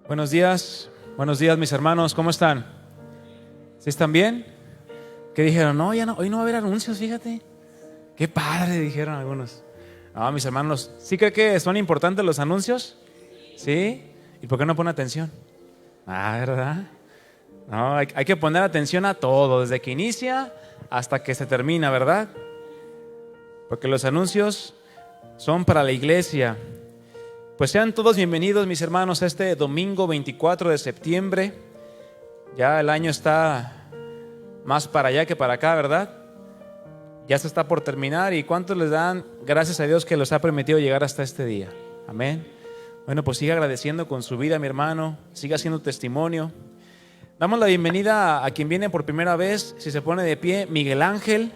Buenos días mis hermanos, ¿cómo están? ¿Sí están bien? ¿Qué dijeron? No, ya no, hoy no va a haber anuncios, fíjate. Qué padre, dijeron algunos. No, mis hermanos, ¿sí creen que son importantes los anuncios? ¿Sí? ¿Y por qué no pone atención? ¿Verdad? No, hay que poner atención a todo, desde que inicia hasta que se termina, ¿verdad? Porque los anuncios son para la iglesia. Pues sean todos bienvenidos, mis hermanos, a este domingo 24 de septiembre. Ya el año está más para allá que para acá, ¿verdad? Ya se está por terminar. ¿Y cuántos les dan gracias a Dios que los ha permitido llegar hasta este día? Amén. Bueno, pues siga agradeciendo con su vida, mi hermano. Siga haciendo testimonio. Damos la bienvenida a quien viene por primera vez. Si se pone de pie, Miguel Ángel.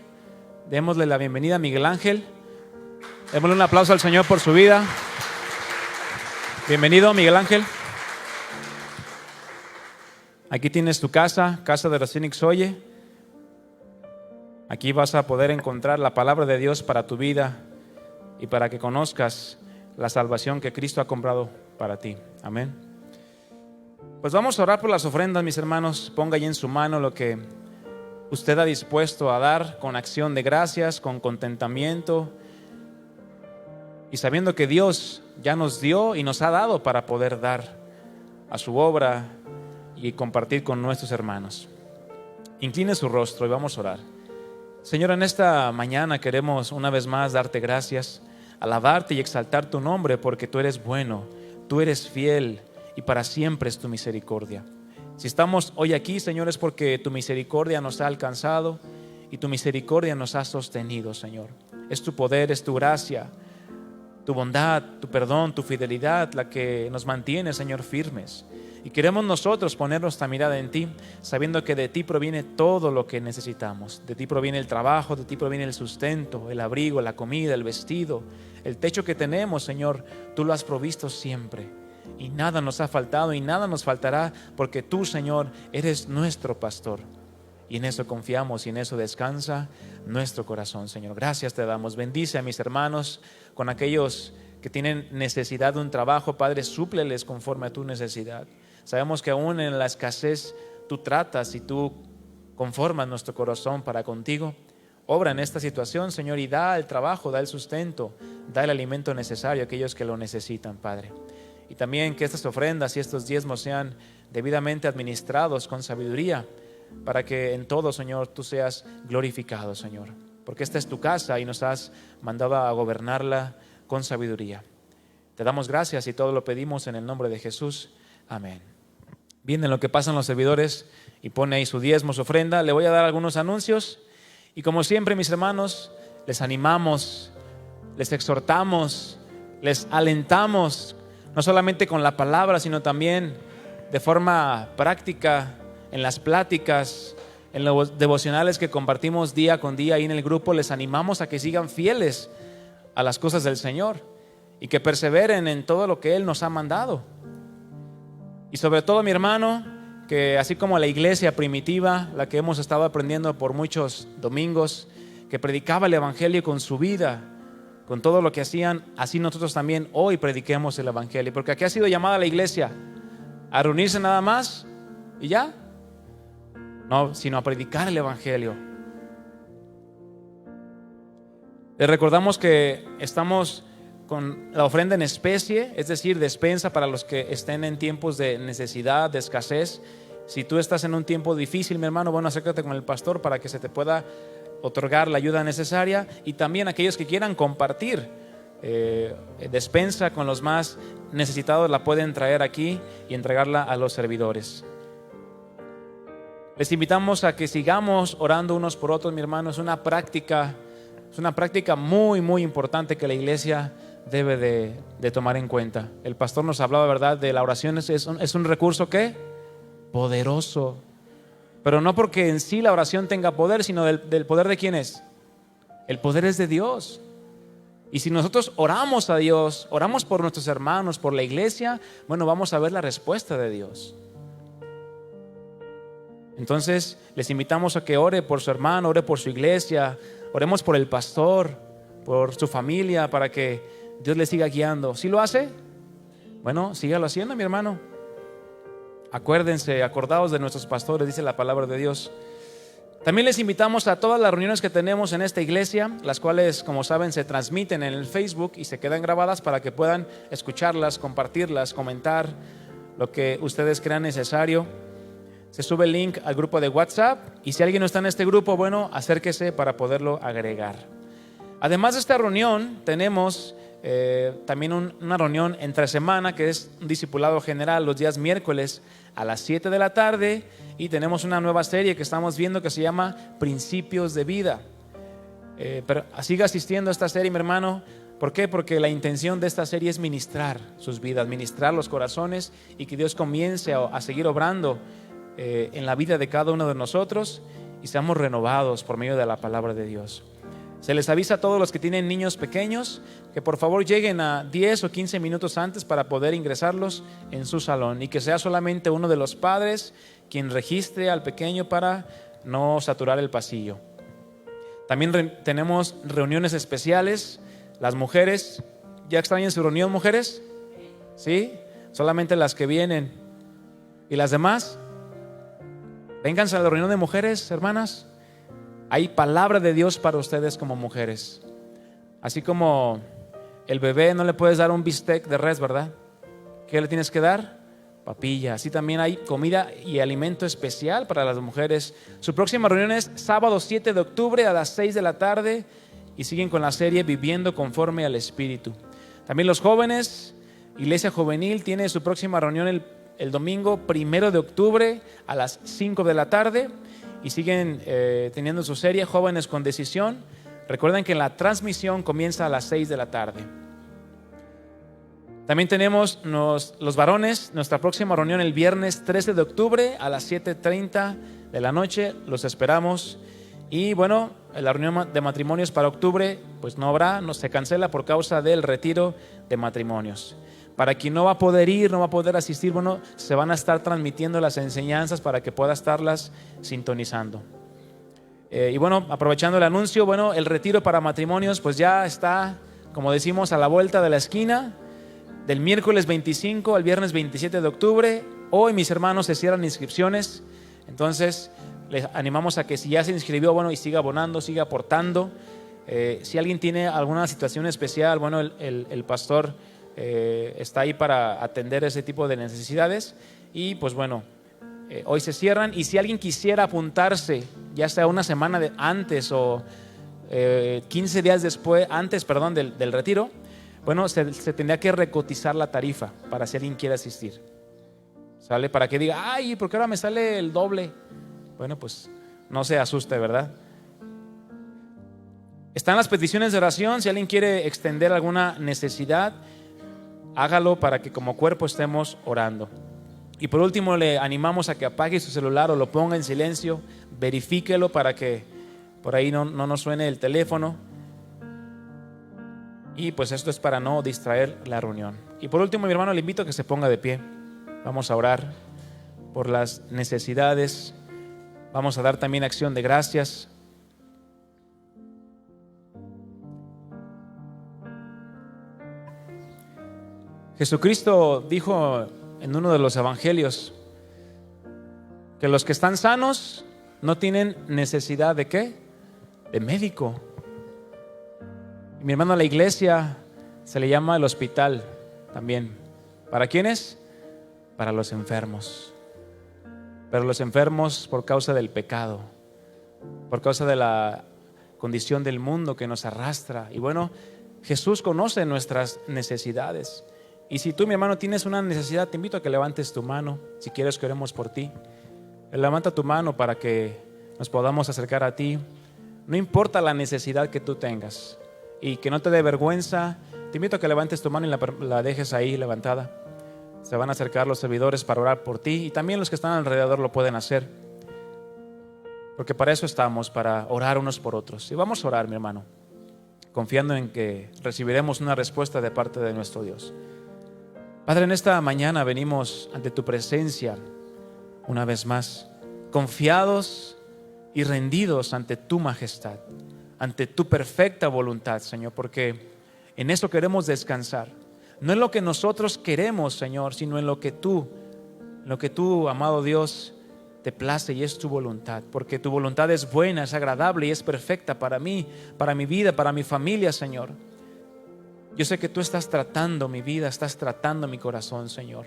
Démosle la bienvenida a Miguel Ángel. Démosle un aplauso al Señor por su vida. Bienvenido, Miguel Ángel. Aquí tienes tu casa de Oración Ixoye. Aquí vas a poder encontrar la palabra de Dios para tu vida y para que conozcas la salvación que Cristo ha comprado para ti. Amén. Pues vamos a orar por las ofrendas, mis hermanos. Ponga ahí en su mano lo que usted ha dispuesto a dar con acción de gracias, con contentamiento y sabiendo que Dios ya nos dio y nos ha dado para poder dar a su obra y compartir con nuestros hermanos. Incline su rostro y vamos a orar. Señor, en esta mañana queremos una vez más darte gracias, alabarte y exaltar tu nombre porque tú eres bueno, tú eres fiel y para siempre es tu misericordia. Si estamos hoy aquí, Señor, es porque tu misericordia nos ha alcanzado y tu misericordia nos ha sostenido, Señor. Es tu poder, es tu gracia, tu bondad, tu perdón, tu fidelidad la que nos mantiene, Señor, firmes. Y queremos nosotros poner nuestra mirada en ti, sabiendo que de ti proviene todo lo que necesitamos. De ti proviene el trabajo, de ti proviene el sustento, el abrigo, la comida, el vestido, el techo que tenemos, Señor. Tú lo has provisto siempre y nada nos ha faltado y nada nos faltará porque tú, Señor, eres nuestro pastor. Y en eso confiamos y en eso descansa nuestro corazón, Señor. Gracias te damos. Bendice a mis hermanos con aquellos que tienen necesidad de un trabajo. Padre, súpleles conforme a tu necesidad. Sabemos que aún en la escasez tú tratas y tú conformas nuestro corazón para contigo. Obra en esta situación, Señor, y da el trabajo, da el sustento, da el alimento necesario a aquellos que lo necesitan, Padre. Y también que estas ofrendas y estos diezmos sean debidamente administrados con sabiduría, para que en todo, Señor, tú seas glorificado, Señor. Porque esta es tu casa y nos has mandado a gobernarla con sabiduría. Te damos gracias y todo lo pedimos en el nombre de Jesús. Amén. Bien, en lo que pasan los servidores y pone ahí su diezmo, su ofrenda, le voy a dar algunos anuncios. Y como siempre, mis hermanos, les animamos, les exhortamos, les alentamos, no solamente con la palabra, sino también de forma práctica, en las pláticas, en los devocionales que compartimos día con día ahí en el grupo. Les animamos a que sigan fieles a las cosas del Señor y que perseveren en todo lo que Él nos ha mandado. Y sobre todo, mi hermano, que así como la iglesia primitiva, la que hemos estado aprendiendo por muchos domingos, que predicaba el evangelio con su vida, con todo lo que hacían, así nosotros también hoy prediquemos el evangelio. Porque aquí ha sido llamada la iglesia a reunirse nada más y ya. No, sino a predicar el evangelio. Les recordamos que estamos con la ofrenda en especie, es decir, despensa para los que estén en tiempos de necesidad, de escasez. Si tú estás en un tiempo difícil, mi hermano, bueno, acércate con el pastor para que se te pueda otorgar la ayuda necesaria. Y también aquellos que quieran compartir despensa con los más necesitados, la pueden traer aquí y entregarla a los servidores. Les invitamos a que sigamos orando unos por otros, mi hermano. Es una práctica muy, muy importante que la iglesia debe de tomar en cuenta. El pastor nos hablaba, ¿verdad?, de la oración. Es un recurso ¿qué? Poderoso. Pero no porque en sí la oración tenga poder, sino del poder de ¿quién es? El poder es de Dios. Y si nosotros oramos a Dios, oramos por nuestros hermanos, por la iglesia, bueno, vamos a ver la respuesta de Dios. Entonces les invitamos a que ore por su hermano, ore por su iglesia, oremos por el pastor, por su familia, para que Dios le siga guiando. ¿Sí lo hace? Bueno, sígalo haciendo, mi hermano. Acuérdense, acordaos de nuestros pastores, dice la palabra de Dios. También les invitamos a todas las reuniones que tenemos en esta iglesia, las cuales, como saben, se transmiten en el Facebook y se quedan grabadas para que puedan escucharlas, compartirlas, comentar lo que ustedes crean necesario. Se sube el link al grupo de WhatsApp y si alguien no está en este grupo, bueno, acérquese para poderlo agregar. Además de esta reunión, tenemos también una reunión entre semana que es un discipulado general los días miércoles a las 7 de la tarde y tenemos una nueva serie que estamos viendo que se llama Principios de Vida. Pero siga asistiendo a esta serie, mi hermano. ¿Por qué? Porque la intención de esta serie es ministrar sus vidas, ministrar los corazones y que Dios comience a seguir obrando en la vida de cada uno de nosotros y seamos renovados por medio de la palabra de Dios. Se les avisa a todos los que tienen niños pequeños que por favor lleguen a 10 o 15 minutos antes para poder ingresarlos en su salón y que sea solamente uno de los padres quien registre al pequeño para no saturar el pasillo. También tenemos reuniones especiales. Las mujeres, ¿ya extrañan su reunión, mujeres? ¿Sí? Solamente las que vienen. ¿Y las demás? Vénganse a la reunión de mujeres, hermanas. Hay palabra de Dios para ustedes como mujeres. Así como el bebé no le puedes dar un bistec de res, ¿verdad? ¿Qué le tienes que dar? Papilla. Así también hay comida y alimento especial para las mujeres. Su próxima reunión es sábado 7 de octubre a las 6 de la tarde y siguen con la serie Viviendo conforme al Espíritu. También los jóvenes, Iglesia Juvenil tiene su próxima reunión el domingo 1 de octubre a las 5 de la tarde y siguen teniendo su serie Jóvenes con Decisión. Recuerden que la transmisión comienza a las 6 de la tarde. También tenemos los varones, nuestra próxima reunión el viernes 13 de octubre a las 7:30 de la noche. Los esperamos. Y bueno, la reunión de matrimonios para octubre pues no habrá, se cancela por causa del retiro de matrimonios. Para quien no va a poder ir, no va a poder asistir, bueno, se van a estar transmitiendo las enseñanzas para que pueda estarlas sintonizando. Y bueno, aprovechando el anuncio, bueno, el retiro para matrimonios pues ya está, como decimos, a la vuelta de la esquina. Del miércoles 25 al viernes 27 de octubre. Hoy, mis hermanos, se cierran inscripciones. Entonces, les animamos a que si ya se inscribió, bueno, y siga abonando, siga aportando. Si alguien tiene alguna situación especial, bueno, el pastor está ahí para atender ese tipo de necesidades. Y pues bueno, hoy se cierran. Y si alguien quisiera apuntarse, ya sea una semana antes o 15 días después, antes, perdón, del retiro, bueno, se tendría que recotizar la tarifa para si alguien quiere asistir. ¿Sale? Para que diga, ay, ¿por qué ahora me sale el doble? Bueno, pues no se asuste, ¿verdad? Están las peticiones de oración. Si alguien quiere extender alguna necesidad, hágalo para que como cuerpo estemos orando. Y por último, le animamos a que apague su celular o lo ponga en silencio. Verifíquelo para que por ahí no nos suene el teléfono. Y pues esto es para no distraer la reunión. Y por último, mi hermano, le invito a que se ponga de pie. Vamos a orar por las necesidades. Vamos a dar también acción de gracias. Jesucristo dijo en uno de los evangelios que los que están sanos no tienen necesidad de ¿qué? De médico. Mi hermano, a la iglesia se le llama el hospital también. ¿Para quiénes? Para los enfermos. Pero los enfermos por causa del pecado, por causa de la condición del mundo que nos arrastra. Y bueno, Jesús conoce nuestras necesidades. Y si tú, mi hermano, tienes una necesidad, te invito a que levantes tu mano. Si quieres que oremos por ti, levanta tu mano para que nos podamos acercar a ti. No importa la necesidad que tú tengas. Y que no te dé vergüenza, te invito a que levantes tu mano y la dejes ahí levantada. Se van a acercar los servidores para orar por ti y también los que están alrededor lo pueden hacer. Porque para eso estamos, para orar unos por otros. Y vamos a orar, mi hermano, confiando en que recibiremos una respuesta de parte de nuestro Dios. Padre, en esta mañana venimos ante tu presencia una vez más, confiados y rendidos ante tu majestad, ante tu perfecta voluntad, Señor, porque en eso queremos descansar. No en lo que nosotros queremos, Señor, sino en lo que tú en lo que tú, amado Dios, te place y es tu voluntad, porque tu voluntad es buena, es agradable y es perfecta para mí, para mi vida, para mi familia, Señor. Yo sé que tú estás tratando mi vida, estás tratando mi corazón, Señor.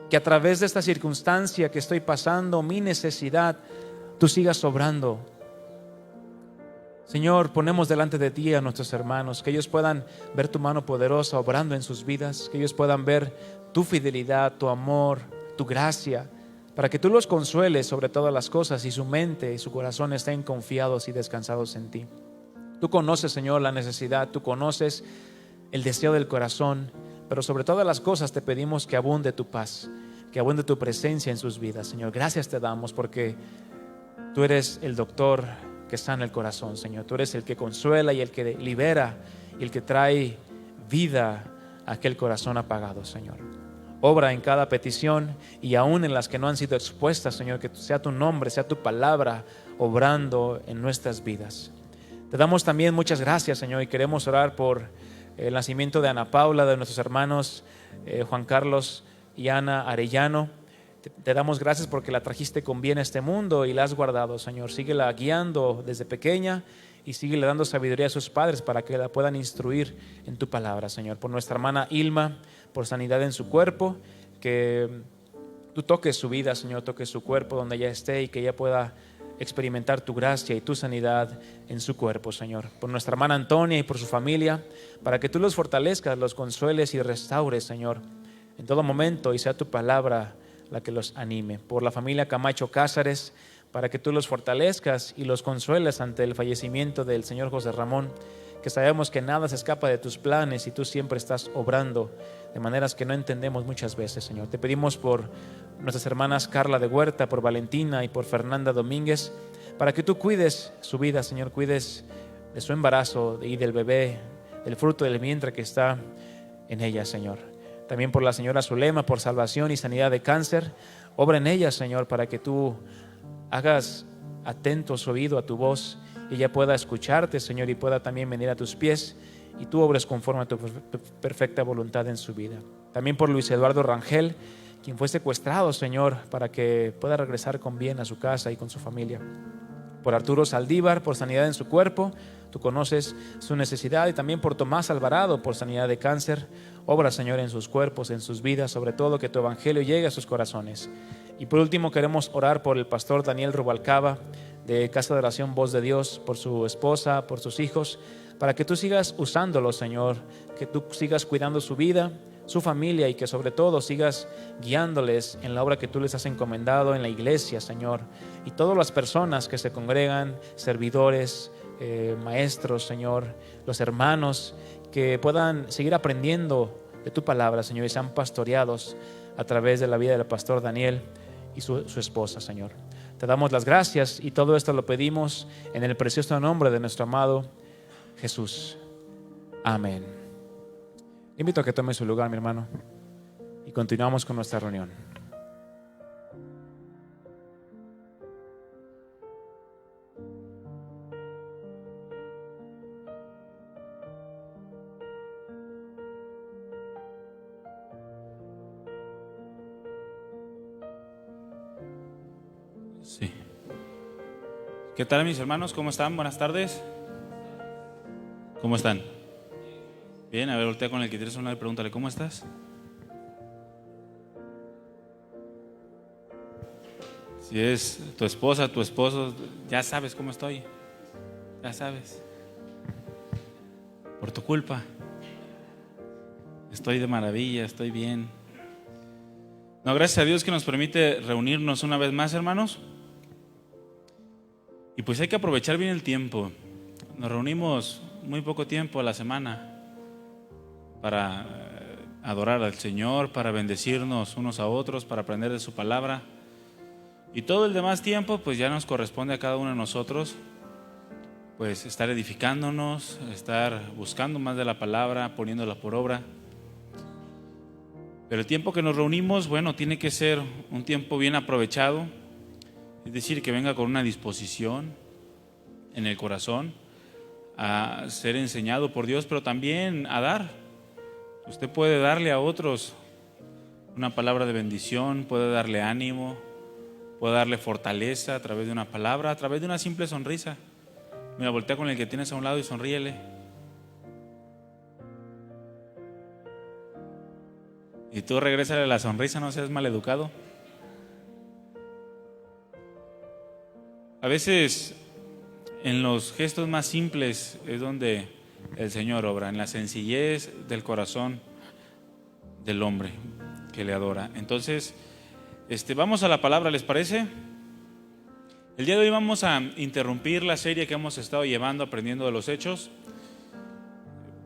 Que a través de esta circunstancia que estoy pasando, mi necesidad, tú sigas obrando. Señor, ponemos delante de ti a nuestros hermanos, que ellos puedan ver tu mano poderosa obrando en sus vidas, que ellos puedan ver tu fidelidad, tu amor, tu gracia, para que tú los consueles sobre todas las cosas y su mente y su corazón estén confiados y descansados en ti. Tú conoces, Señor, la necesidad, tú conoces el deseo del corazón, pero sobre todas las cosas te pedimos que abunde tu paz, que abunde tu presencia en sus vidas, Señor. Gracias te damos porque tú eres el doctor que sana el corazón, Señor. Tú eres el que consuela y el que libera y el que trae vida a aquel corazón apagado, Señor. Obra en cada petición y aún en las que no han sido expuestas, Señor, que sea tu nombre, sea tu palabra obrando en nuestras vidas. Te damos también muchas gracias, Señor, y queremos orar por el nacimiento de Ana Paula, de nuestros hermanos Juan Carlos y Ana Arellano. Te damos gracias porque la trajiste con bien a este mundo y la has guardado, Señor. Síguela guiando desde pequeña y síguele dando sabiduría a sus padres para que la puedan instruir en tu palabra, Señor. Por nuestra hermana Ilma, por sanidad en su cuerpo, que tú toques su vida, Señor, toques su cuerpo donde ella esté y que ella pueda experimentar tu gracia y tu sanidad en su cuerpo, Señor. Por nuestra hermana Antonia y por su familia, para que tú los fortalezcas, los consueles y restaures, Señor, en todo momento, y sea tu palabra la que los anime. Por la familia Camacho Cázares, para que tú los fortalezcas y los consueles ante el fallecimiento del señor José Ramón, que sabemos que nada se escapa de tus planes y tú siempre estás obrando de maneras que no entendemos muchas veces, Señor. Te pedimos por nuestras hermanas Carla de Huerta, por Valentina y por Fernanda Domínguez, para que tú cuides su vida, Señor, cuides de su embarazo y del bebé, del fruto del vientre que está en ella, Señor. También por la señora Zulema, por salvación y sanidad de cáncer. Obra en ella, Señor, para que tú hagas atento su oído a tu voz y ella pueda escucharte, Señor, y pueda también venir a tus pies y tú obres conforme a tu perfecta voluntad en su vida. También por Luis Eduardo Rangel, quien fue secuestrado, Señor, para que pueda regresar con bien a su casa y con su familia. Por Arturo Saldívar, por sanidad en su cuerpo, tú conoces su necesidad, y también por Tomás Alvarado, por sanidad de cáncer. Obra, Señor, en sus cuerpos, en sus vidas, sobre todo que tu evangelio llegue a sus corazones. Y por último queremos orar por el pastor Daniel Rubalcaba, de Casa de Oración Voz de Dios, por su esposa, por sus hijos, para que tú sigas usándolo, Señor, que tú sigas cuidando su vida, su familia, y que sobre todo sigas guiándoles en la obra que tú les has encomendado en la iglesia, Señor, y todas las personas que se congregan, servidores, maestros, Señor, los hermanos, que puedan seguir aprendiendo de tu palabra, Señor, y sean pastoreados a través de la vida del pastor Daniel y su esposa, Señor. Te damos las gracias y todo esto lo pedimos en el precioso nombre de nuestro amado Jesús. Amén. Invito a que tome su lugar, mi hermano, y continuamos con nuestra reunión. Sí. ¿Qué tal, mis hermanos? ¿Cómo están? Buenas tardes. ¿Cómo están? Bien, a ver, voltea con el que tienes una y pregúntale, ¿cómo estás? Si es tu esposa, tu esposo, ya sabes cómo estoy. Ya sabes. Por tu culpa. Estoy de maravilla, estoy bien. No, gracias a Dios que nos permite reunirnos una vez más, hermanos. Y pues hay que aprovechar bien el tiempo. Nos reunimos muy poco tiempo a la semana para adorar al Señor, para bendecirnos unos a otros, para aprender de su palabra. Y todo el demás tiempo pues ya nos corresponde a cada uno de nosotros pues estar edificándonos, estar buscando más de la palabra, poniéndola por obra. Pero el tiempo que nos reunimos, bueno, tiene que ser un tiempo bien aprovechado. Es decir, que venga con una disposición en el corazón a ser enseñado por Dios, pero también a dar. Usted puede darle a otros Una palabra de bendición puede darle ánimo, puede darle fortaleza a través de una palabra, a través de una simple sonrisa. Mira, voltea con el que tienes a un lado y sonríele. Y tú regrésale la sonrisa, no seas maleducado. A veces en los gestos más simples es donde el Señor obra, en la sencillez del corazón del hombre que le adora. Entonces, vamos a la palabra, ¿les parece? El día de hoy vamos a interrumpir la serie que hemos estado llevando, aprendiendo de los hechos,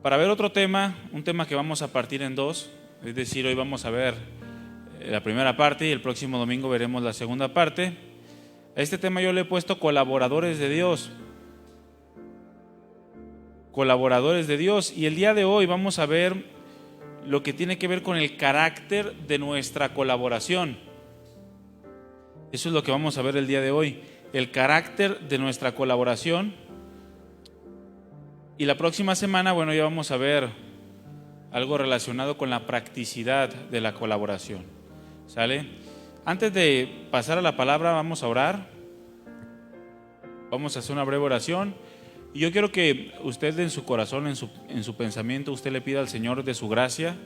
para ver otro tema, un tema que vamos a partir en dos. Es decir, hoy vamos a ver la primera parte y el próximo domingo veremos la segunda parte. A este tema yo le he puesto colaboradores de Dios. Colaboradores de Dios. Y el día de hoy vamos a ver lo que tiene que ver con el carácter de nuestra colaboración. Eso es lo que vamos a ver el día de hoy. El carácter de nuestra colaboración. Y la próxima semana, bueno, ya vamos a ver algo relacionado con la practicidad de la colaboración. ¿Sale? Antes de pasar a la palabra, vamos a orar. Vamos a hacer una breve oración. Y yo quiero que usted en su corazón, en su pensamiento, usted le pida al Señor de su gracia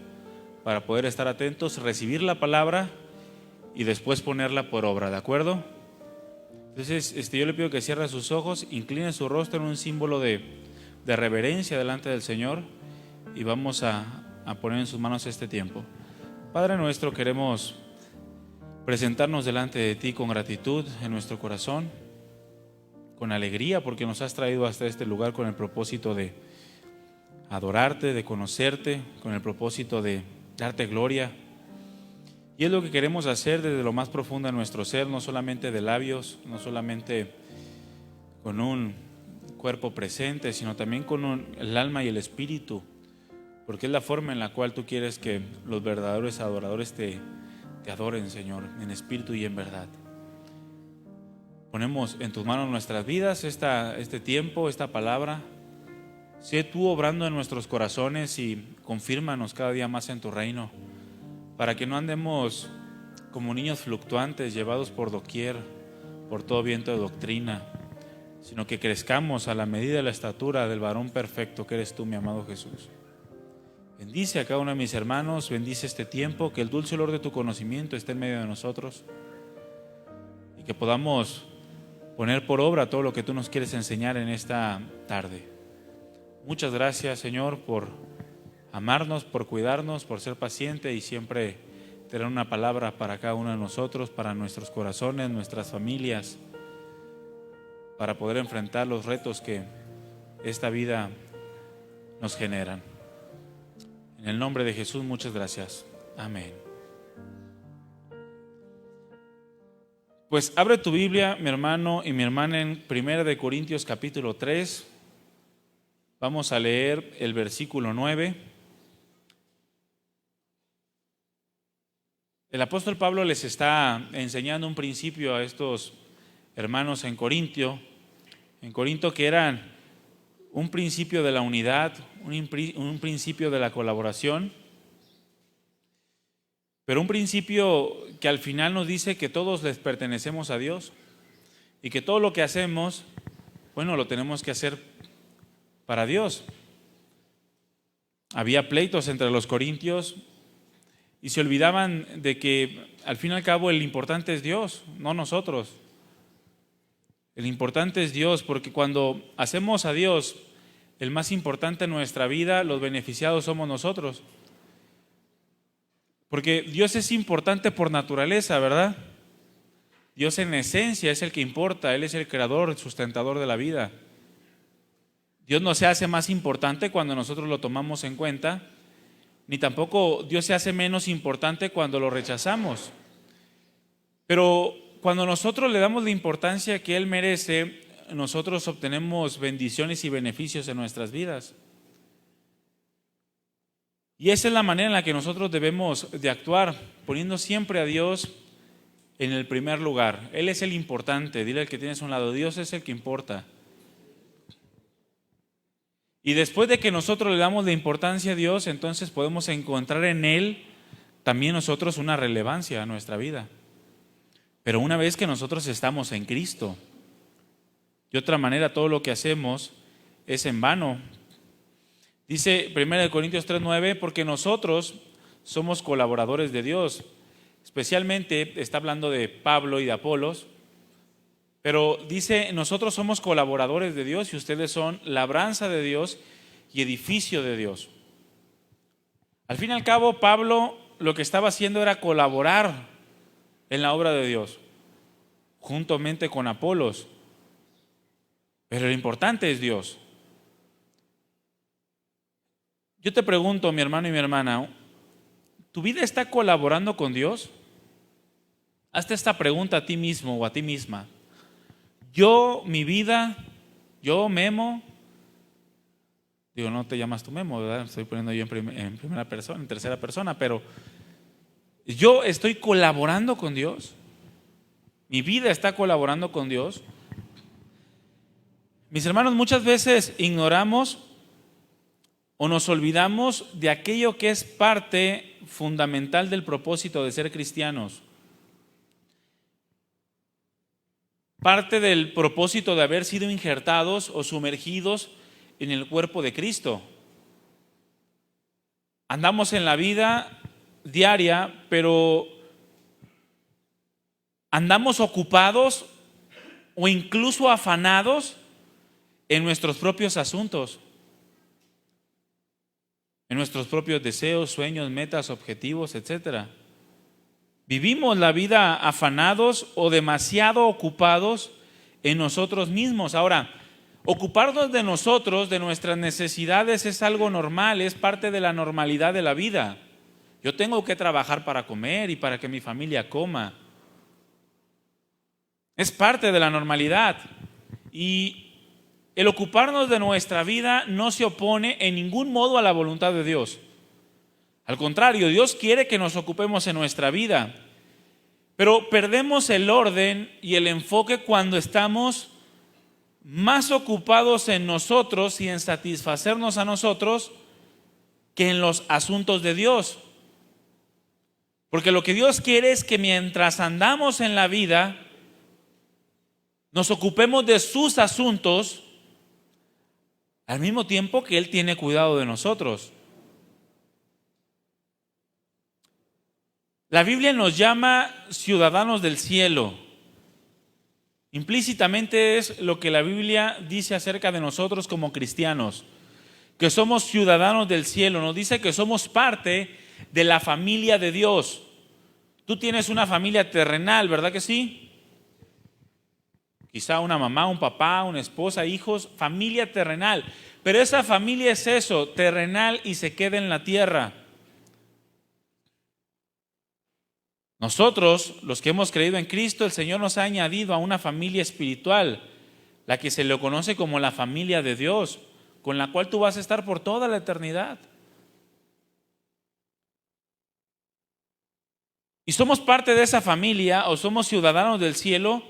para poder estar atentos, recibir la palabra y después ponerla por obra, ¿de acuerdo? Entonces, yo le pido que cierre sus ojos, incline su rostro en un símbolo de reverencia delante del Señor. Y vamos a poner en sus manos este tiempo. Padre nuestro, queremos presentarnos delante de ti con gratitud en nuestro corazón, con alegría, porque nos has traído hasta este lugar con el propósito de adorarte, de conocerte, con el propósito de darte gloria. Y es lo que queremos hacer desde lo más profundo de nuestro ser, no solamente de labios, no solamente con un cuerpo presente, sino también con el alma y el espíritu. Porque es la forma en la cual tú quieres que los verdaderos adoradores te adoren, Señor, en espíritu y en verdad. Ponemos en tus manos nuestras vidas este tiempo, esta palabra. Sé tú obrando en nuestros corazones y confírmanos cada día más en tu reino, para que no andemos como niños fluctuantes, llevados por doquier, por todo viento de doctrina, sino que crezcamos a la medida de la estatura del varón perfecto que eres tú, mi amado Jesús. Bendice a cada uno de mis hermanos, bendice este tiempo, que el dulce olor de tu conocimiento esté en medio de nosotros y que podamos poner por obra todo lo que tú nos quieres enseñar en esta tarde. Muchas gracias, Señor, por amarnos, por cuidarnos, por ser paciente y siempre tener una palabra para cada uno de nosotros, para nuestros corazones, nuestras familias, para poder enfrentar los retos que esta vida nos generan. En el nombre de Jesús, muchas gracias. Amén. Pues abre tu Biblia, mi hermano y mi hermana, en 1 Corintios capítulo 3. Vamos a leer el versículo 9. El apóstol Pablo les está enseñando un principio a estos hermanos en Corinto, que eran un principio de la unidad, un principio de la colaboración, pero un principio que al final nos dice que todos les pertenecemos a Dios y que todo lo que hacemos, bueno, lo tenemos que hacer para Dios. Había pleitos entre los corintios y se olvidaban de que al fin y al cabo el importante es Dios, no nosotros. El importante es Dios, porque cuando hacemos a Dios el más importante en nuestra vida, los beneficiados somos nosotros. Porque Dios es importante por naturaleza, ¿verdad? Dios en esencia es el que importa, Él es el creador, el sustentador de la vida. Dios no se hace más importante cuando nosotros lo tomamos en cuenta, ni tampoco Dios se hace menos importante cuando lo rechazamos. Pero cuando nosotros le damos la importancia que Él merece, nosotros obtenemos bendiciones y beneficios en nuestras vidas. Y esa es la manera en la que nosotros debemos de actuar, poniendo siempre a Dios en el primer lugar. Él es el importante. Dile al que tienes a un lado, Dios es el que importa. Y después de que nosotros le damos la importancia a Dios, entonces podemos encontrar en Él también nosotros una relevancia a nuestra vida. Pero una vez que nosotros estamos en Cristo, de otra manera todo lo que hacemos es en vano. Dice 1 Corintios 3:9, porque nosotros somos colaboradores de Dios. Especialmente está hablando de Pablo y de Apolos, pero dice, nosotros somos colaboradores de Dios y ustedes son labranza de Dios y edificio de Dios. Al fin y al cabo, Pablo lo que estaba haciendo era colaborar en la obra de Dios, juntamente con Apolos. Pero lo importante es Dios. Yo te pregunto, mi hermano y mi hermana, ¿tu vida está colaborando con Dios? Hazte esta pregunta a ti mismo o a ti misma. Mi vida, Memo, digo, no te llamas tú Memo, ¿verdad? Estoy poniendo yo en primera persona, en tercera persona, pero yo estoy colaborando con Dios. Mi vida está colaborando con Dios. Mis hermanos, muchas veces ignoramos o nos olvidamos de aquello que es parte fundamental del propósito de ser cristianos. Parte del propósito de haber sido injertados o sumergidos en el cuerpo de Cristo. Andamos en la vida diaria, pero andamos ocupados o incluso afanados en nuestros propios asuntos, en nuestros propios deseos, sueños, metas, objetivos, etc. Vivimos la vida afanados o demasiado ocupados en nosotros mismos. Ahora, ocuparnos de nosotros, de nuestras necesidades, es algo normal, es parte de la normalidad de la vida. Yo tengo que trabajar para comer y para que mi familia coma. Es parte de la normalidad. Y el ocuparnos de nuestra vida no se opone en ningún modo a la voluntad de Dios. Al contrario, Dios quiere que nos ocupemos en nuestra vida, pero perdemos el orden y el enfoque cuando estamos más ocupados en nosotros y en satisfacernos a nosotros que en los asuntos de Dios. Porque lo que Dios quiere es que mientras andamos en la vida, nos ocupemos de sus asuntos al mismo tiempo que Él tiene cuidado de nosotros. La Biblia nos llama ciudadanos del cielo. Implícitamente es lo que la Biblia dice acerca de nosotros como cristianos, que somos ciudadanos del cielo. Nos dice que somos parte de la familia de Dios. Tú tienes una familia terrenal, ¿verdad que sí? Quizá una mamá, un papá, una esposa, hijos, familia terrenal. Pero esa familia es eso, terrenal, y se queda en la tierra. Nosotros, los que hemos creído en Cristo, el Señor nos ha añadido a una familia espiritual, la que se le conoce como la familia de Dios, con la cual tú vas a estar por toda la eternidad. Y somos parte de esa familia, o somos ciudadanos del cielo,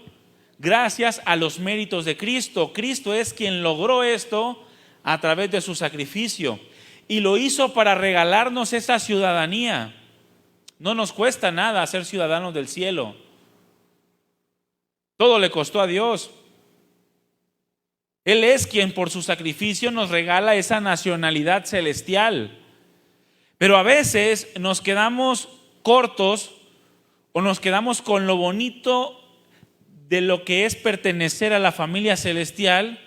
gracias a los méritos de Cristo. Cristo es quien logró esto a través de su sacrificio, y lo hizo para regalarnos esa ciudadanía. No nos cuesta nada ser ciudadanos del cielo. Todo le costó a Dios. Él es quien por su sacrificio nos regala esa nacionalidad celestial. Pero a veces nos quedamos cortos o nos quedamos con lo bonito de lo que es pertenecer a la familia celestial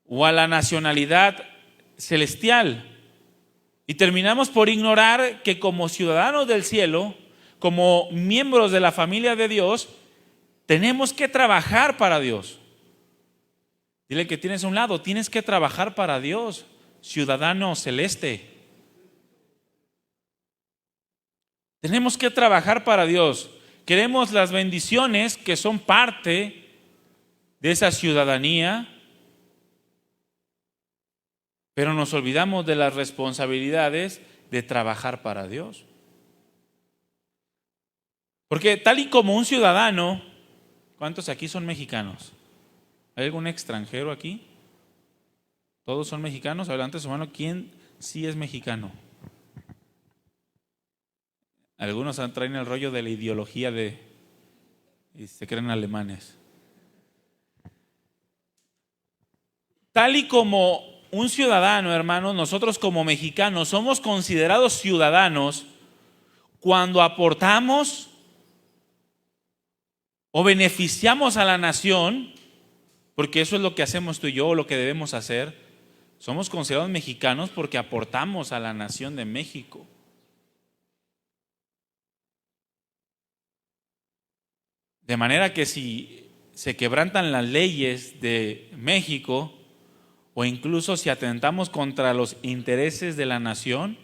o a la nacionalidad celestial. Y terminamos por ignorar que como ciudadanos del cielo, como miembros de la familia de Dios, tenemos que trabajar para Dios. Dile que tienes a un lado, tienes que trabajar para Dios, ciudadano celeste. Tenemos que trabajar para Dios. Queremos las bendiciones que son parte de esa ciudadanía, pero nos olvidamos de las responsabilidades de trabajar para Dios. Porque tal y como un ciudadano, ¿cuántos aquí son mexicanos? ¿Hay algún extranjero aquí? ¿Todos son mexicanos? Adelante su mano, ¿quién sí es mexicano? Algunos traen el rollo de la ideología y se creen alemanes. Tal y como un ciudadano, hermanos, nosotros como mexicanos somos considerados ciudadanos cuando aportamos o beneficiamos a la nación, porque eso es lo que hacemos tú y yo, o lo que debemos hacer. Somos considerados mexicanos porque aportamos a la nación de México. De manera que si se quebrantan las leyes de México, o incluso si atentamos contra los intereses de la nación,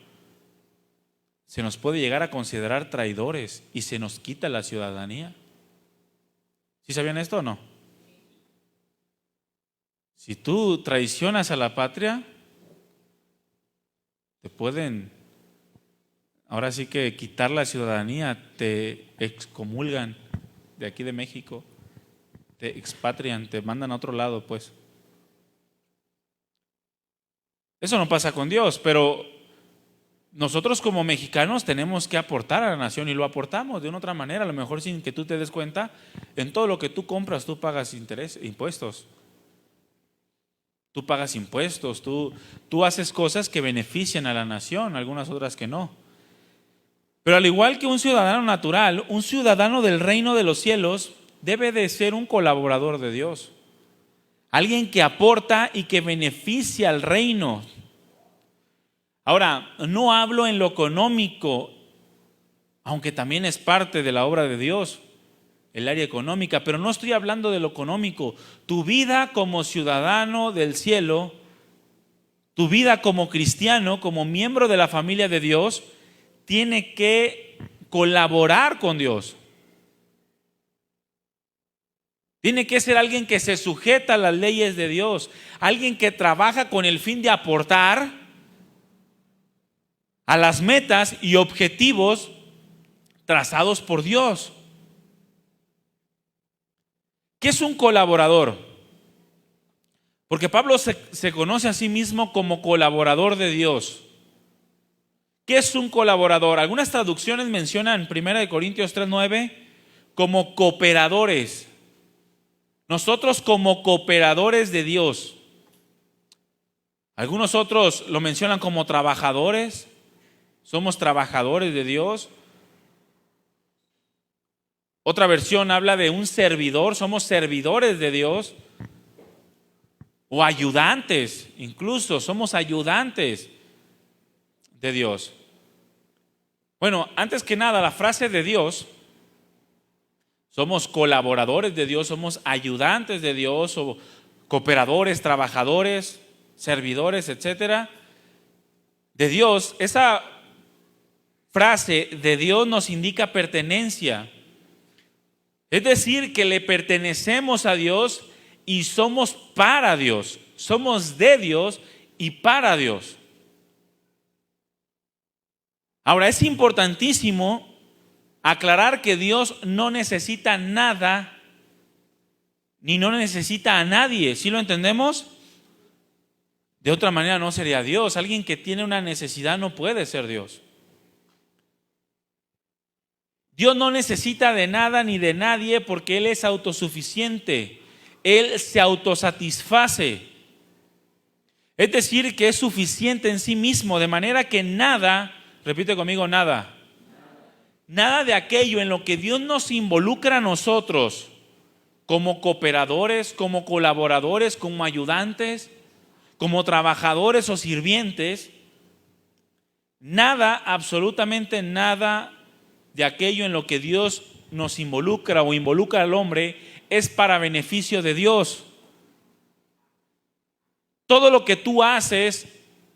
se nos puede llegar a considerar traidores y se nos quita la ciudadanía. ¿Sí sabían esto o no? Si tú traicionas a la patria, te pueden, ahora sí que quitar la ciudadanía, te excomulgan de aquí de México, te expatrian, te mandan a otro lado, pues. Eso no pasa con Dios, pero nosotros como mexicanos tenemos que aportar a la nación y lo aportamos de una otra manera, a lo mejor sin que tú te des cuenta. En todo lo que tú compras, tú pagas impuestos. Tú pagas impuestos, tú haces cosas que benefician a la nación, algunas otras que no. Pero al igual que un ciudadano natural, un ciudadano del reino de los cielos debe de ser un colaborador de Dios. Alguien que aporta y que beneficia al reino. Ahora, no hablo en lo económico, aunque también es parte de la obra de Dios, el área económica, pero no estoy hablando de lo económico. Tu vida como ciudadano del cielo, tu vida como cristiano, como miembro de la familia de Dios, tiene que colaborar con Dios. Tiene que ser alguien que se sujeta a las leyes de Dios, alguien que trabaja con el fin de aportar a las metas y objetivos trazados por Dios. ¿Qué es un colaborador? Porque Pablo se conoce a sí mismo como colaborador de Dios. ¿Qué es un colaborador? Algunas traducciones mencionan 1 Corintios 3:9 como cooperadores. Nosotros como cooperadores de Dios. Algunos otros lo mencionan como trabajadores. Somos trabajadores de Dios. Otra versión habla de un servidor. Somos servidores de Dios. O ayudantes, incluso somos ayudantes de Dios. Bueno, antes que nada, la frase de Dios, somos colaboradores de Dios, somos ayudantes de Dios, o cooperadores, trabajadores, servidores, etcétera, de Dios. Esa frase de Dios nos indica pertenencia. Es decir, que le pertenecemos a Dios y somos para Dios. Somos de Dios y para Dios. Ahora, es importantísimo aclarar que Dios no necesita nada ni no necesita a nadie. ¿Sí lo entendemos? De otra manera no sería Dios. Alguien que tiene una necesidad no puede ser Dios. Dios no necesita de nada ni de nadie porque Él es autosuficiente. Él se autosatisface. Es decir, que es suficiente en sí mismo, de manera que nada, repite conmigo, nada de aquello en lo que Dios nos involucra a nosotros como cooperadores, como colaboradores, como ayudantes, como trabajadores o sirvientes, nada, absolutamente nada de aquello en lo que Dios nos involucra o involucra al hombre es para beneficio de Dios. Todo lo que tú haces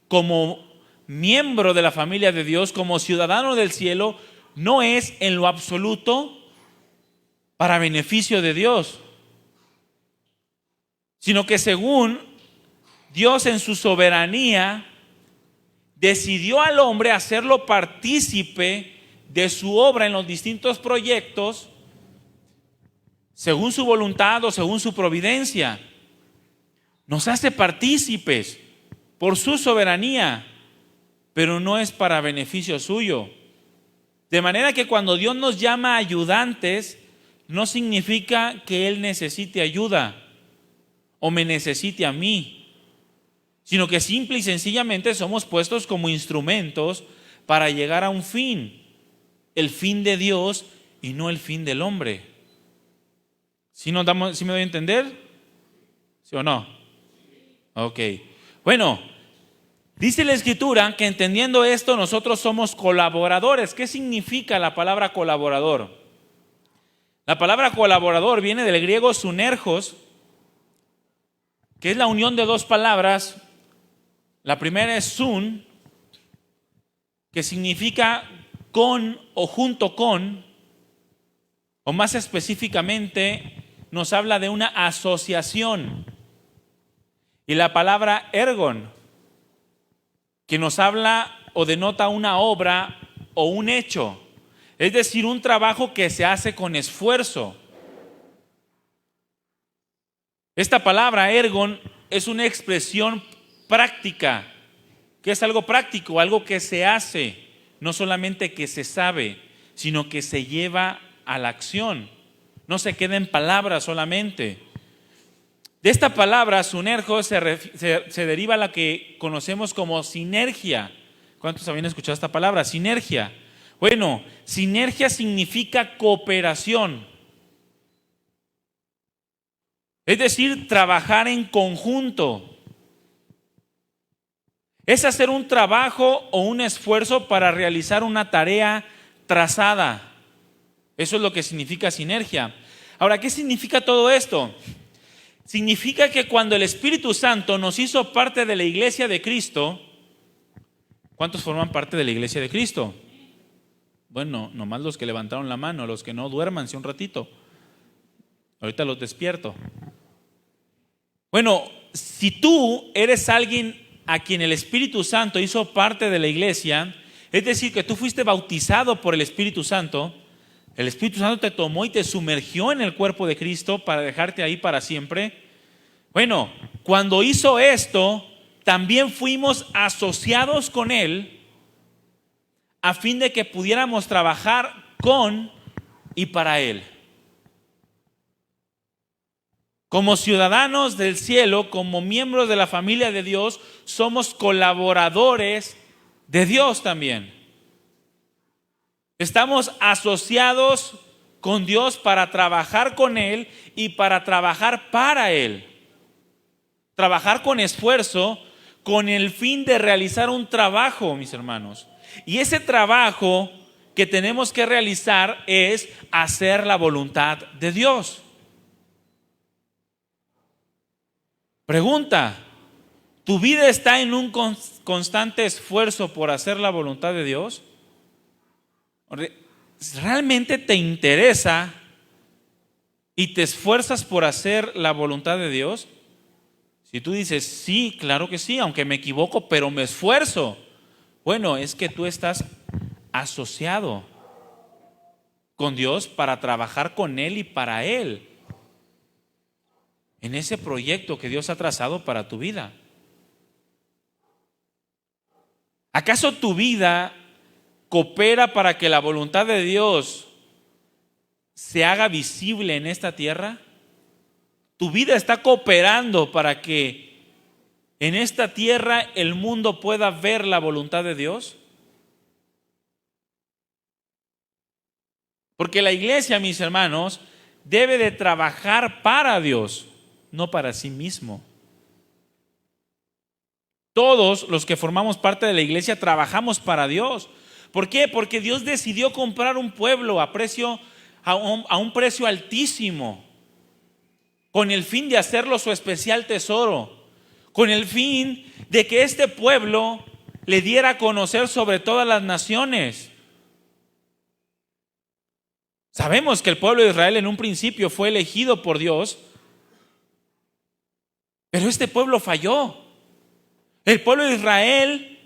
como miembro de la familia de Dios, como ciudadano del cielo, no es en lo absoluto para beneficio de Dios, sino que según Dios en su soberanía decidió al hombre hacerlo partícipe de su obra en los distintos proyectos, según su voluntad o según su providencia. Nos hace partícipes por su soberanía, pero no es para beneficio suyo. De manera que cuando Dios nos llama ayudantes, no significa que Él necesite ayuda o me necesite a mí, sino que simple y sencillamente somos puestos como instrumentos para llegar a un fin, el fin de Dios y no el fin del hombre. ¿Sí me doy a entender? ¿Sí o no? Ok. Bueno, dice la Escritura que entendiendo esto nosotros somos colaboradores. ¿Qué significa la palabra colaborador? La palabra colaborador viene del griego sunergos, que es la unión de dos palabras. La primera es sun, que significa con o junto con, o más específicamente nos habla de una asociación. Y la palabra ergon, que nos habla o denota una obra o un hecho, es decir, un trabajo que se hace con esfuerzo. Esta palabra ergon es una expresión práctica, que es algo práctico, algo que se hace, no solamente que se sabe, sino que se lleva a la acción, no se queda en palabras solamente. De esta palabra, sunergo, se deriva a la que conocemos como sinergia. ¿Cuántos habían escuchado esta palabra? Sinergia. Bueno, sinergia significa cooperación. Es decir, trabajar en conjunto. Es hacer un trabajo o un esfuerzo para realizar una tarea trazada. Eso es lo que significa sinergia. Ahora, ¿qué significa todo esto? Significa que cuando el Espíritu Santo nos hizo parte de la iglesia de Cristo, ¿cuántos forman parte de la iglesia de Cristo? Bueno, nomás los que levantaron la mano, los que no, duérmanse un ratito. Ahorita los despierto. Bueno, si tú eres alguien a quien el Espíritu Santo hizo parte de la iglesia, es decir, que tú fuiste bautizado por el Espíritu Santo, el Espíritu Santo te tomó y te sumergió en el cuerpo de Cristo para dejarte ahí para siempre. Bueno, cuando hizo esto, también fuimos asociados con Él a fin de que pudiéramos trabajar con y para Él. Como ciudadanos del cielo, como miembros de la familia de Dios, somos colaboradores de Dios también. Estamos asociados con Dios para trabajar con Él y para trabajar para Él. Trabajar con esfuerzo, con el fin de realizar un trabajo, mis hermanos. Y ese trabajo que tenemos que realizar es hacer la voluntad de Dios. Pregunta: ¿tu vida está en un constante esfuerzo por hacer la voluntad de Dios? ¿Realmente te interesa y te esfuerzas por hacer la voluntad de Dios? Si tú dices, sí, claro que sí, aunque me equivoco, pero me esfuerzo. Bueno, es que tú estás asociado con Dios para trabajar con Él y para Él en ese proyecto que Dios ha trazado para tu vida. ¿Acaso tu vida coopera para que la voluntad de Dios se haga visible en esta tierra? ¿Tu vida está cooperando para que en esta tierra el mundo pueda ver la voluntad de Dios? Porque la iglesia, mis hermanos, debe de trabajar para Dios, no para sí mismo. Todos los que formamos parte de la iglesia trabajamos para Dios. ¿Por qué? Porque Dios decidió comprar un pueblo a un precio altísimo, con el fin de hacerlo su especial tesoro, con el fin de que este pueblo le diera a conocer sobre todas las naciones. Sabemos que el pueblo de Israel en un principio fue elegido por Dios, pero este pueblo falló. El pueblo de Israel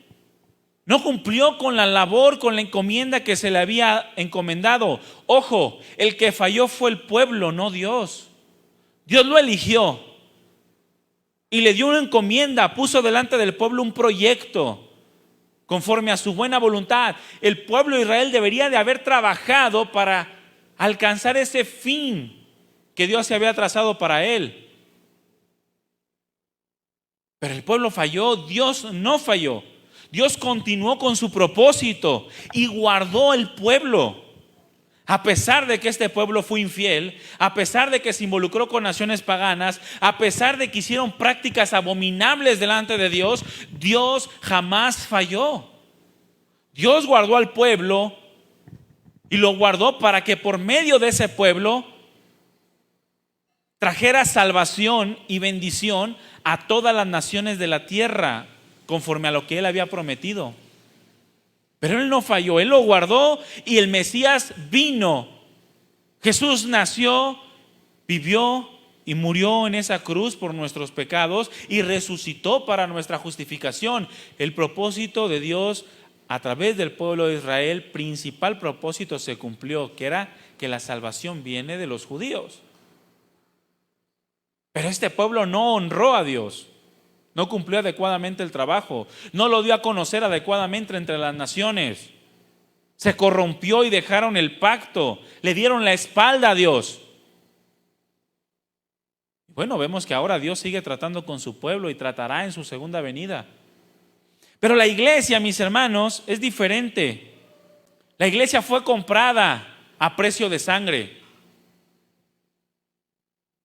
no cumplió con la labor, con la encomienda que se le había encomendado. Ojo, el que falló fue el pueblo, no Dios. Dios lo eligió y le dio una encomienda, puso delante del pueblo un proyecto conforme a su buena voluntad. El pueblo de Israel debería de haber trabajado para alcanzar ese fin que Dios se había trazado para él. Pero el pueblo falló, Dios no falló. Dios continuó con su propósito y guardó el pueblo. A pesar de que este pueblo fue infiel, a pesar de que se involucró con naciones paganas, a pesar de que hicieron prácticas abominables delante de Dios, Dios jamás falló. Dios guardó al pueblo y lo guardó para que por medio de ese pueblo trajera salvación y bendición a todas las naciones de la tierra, conforme a lo que Él había prometido. Pero Él no falló, Él lo guardó y el Mesías vino. Jesús nació, vivió y murió en esa cruz por nuestros pecados y resucitó para nuestra justificación. El propósito de Dios a través del pueblo de Israel, principal propósito se cumplió, que era que la salvación viene de los judíos. Pero este pueblo no honró a Dios. No cumplió adecuadamente el trabajo, no lo dio a conocer adecuadamente entre las naciones. Se corrompió y dejaron el pacto, le dieron la espalda a Dios. Bueno, vemos que ahora Dios sigue tratando con su pueblo y tratará en su segunda venida. Pero la iglesia, mis hermanos, es diferente. La iglesia fue comprada a precio de sangre.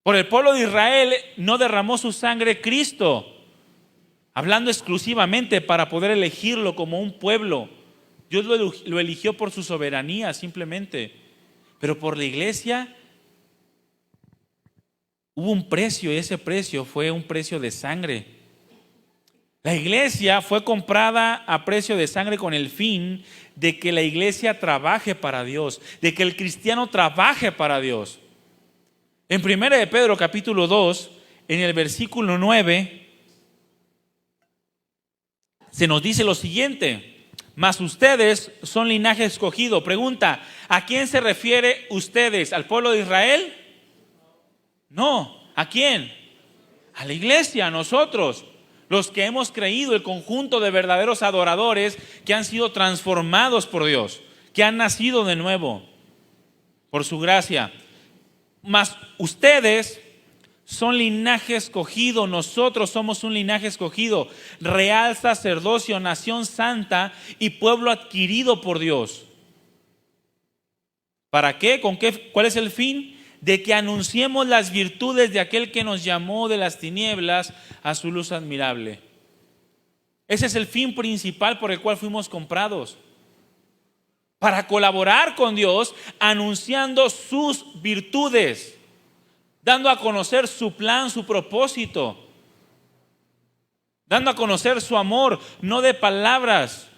Por el pueblo de Israel no derramó su sangre Cristo, hablando exclusivamente para poder elegirlo como un pueblo. Dios lo eligió por su soberanía simplemente. Pero por la iglesia hubo un precio y ese precio fue un precio de sangre. La iglesia fue comprada a precio de sangre con el fin de que la iglesia trabaje para Dios, de que el cristiano trabaje para Dios. En 1 de Pedro capítulo 2, en el versículo 9, se nos dice lo siguiente: mas ustedes son linaje escogido. Pregunta, ¿a quién se refiere ustedes? ¿Al pueblo de Israel? No, ¿a quién? A la iglesia, a nosotros, los que hemos creído, el conjunto de verdaderos adoradores que han sido transformados por Dios, que han nacido de nuevo por su gracia. Mas ustedes son linaje escogido, nosotros somos un linaje escogido, real sacerdocio, nación santa y pueblo adquirido por Dios. ¿Para qué? ¿Con qué? ¿Cuál es el fin? De que anunciemos las virtudes de aquel que nos llamó de las tinieblas a su luz admirable. Ese es el fin principal por el cual fuimos comprados. Para colaborar con Dios, anunciando sus virtudes, dando a conocer su plan, su propósito, dando a conocer su amor, no de palabras,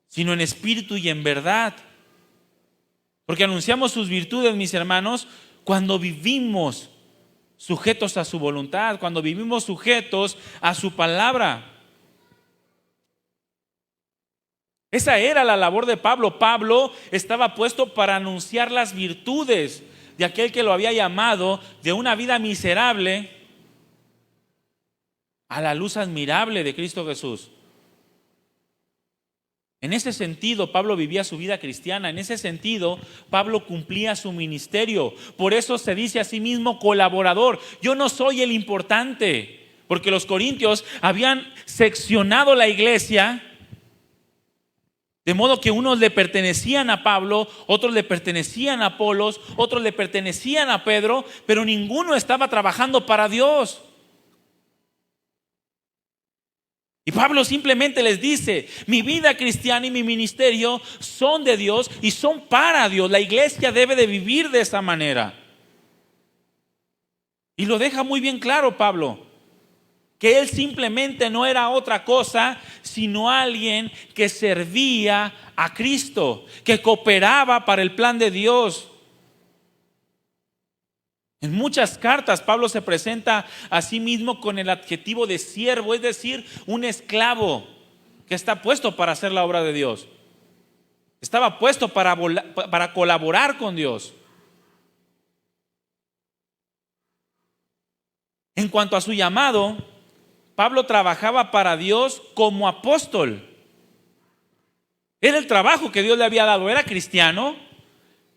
sino en espíritu y en verdad. Porque anunciamos sus virtudes, mis hermanos, cuando vivimos sujetos a su voluntad, cuando vivimos sujetos a su palabra. Esa era la labor de Pablo. Pablo estaba puesto para anunciar las virtudes de aquel que lo había llamado de una vida miserable a la luz admirable de Cristo Jesús. En ese sentido, Pablo vivía su vida cristiana. En ese sentido, Pablo cumplía su ministerio. Por eso se dice a sí mismo colaborador. Yo no soy el importante, porque los corintios habían seccionado la iglesia, de modo que unos le pertenecían a Pablo, otros le pertenecían a Apolos, otros le pertenecían a Pedro, pero ninguno estaba trabajando para Dios. Y Pablo simplemente les dice: mi vida cristiana y mi ministerio son de Dios y son para Dios. La iglesia debe de vivir de esa manera. Y lo deja muy bien claro Pablo, que él simplemente no era otra cosa sino alguien que servía a Cristo, que cooperaba para el plan de Dios. En muchas cartas Pablo se presenta a sí mismo con el adjetivo de siervo, es decir, un esclavo que está puesto para hacer la obra de Dios. Estaba puesto para colaborar con Dios. En cuanto a su llamado, Pablo trabajaba para Dios como apóstol. Era el trabajo que Dios le había dado. Era cristiano,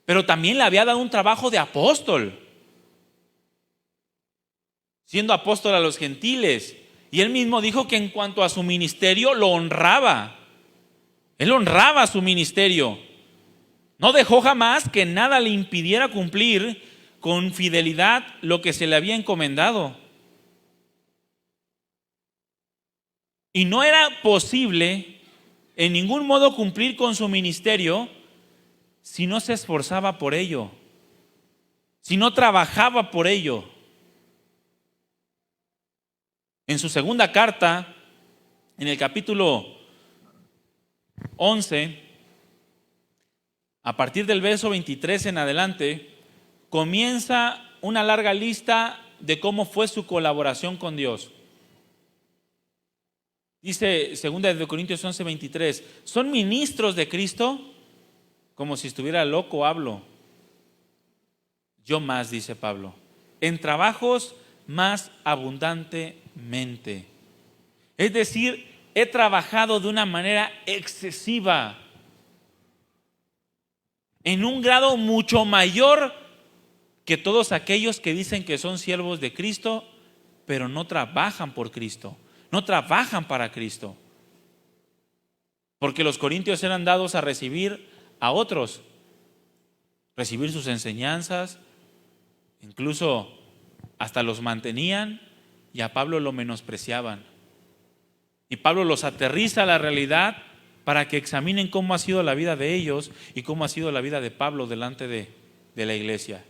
pero también le había dado un trabajo de apóstol, siendo apóstol a los gentiles. Y él mismo dijo que en cuanto a su ministerio lo honraba. Él honraba su ministerio. No dejó jamás que nada le impidiera cumplir con fidelidad lo que se le había encomendado. Y no era posible en ningún modo cumplir con su ministerio si no se esforzaba por ello, si no trabajaba por ello. En su segunda carta, en el capítulo 11, a partir del verso 23 en adelante, comienza una larga lista de cómo fue su colaboración con Dios. Dice 2 Corintios 11, 23, ¿son ministros de Cristo? Como si estuviera loco hablo. Yo más, dice Pablo, en trabajos más abundantemente. Es decir, he trabajado de una manera excesiva, en un grado mucho mayor que todos aquellos que dicen que son siervos de Cristo, pero no trabajan por Cristo, no trabajan para Cristo. Porque los corintios eran dados a recibir a otros, recibir sus enseñanzas, incluso hasta los mantenían, y a Pablo lo menospreciaban. Y Pablo los aterriza a la realidad para que examinen cómo ha sido la vida de ellos y cómo ha sido la vida de Pablo delante de la iglesia.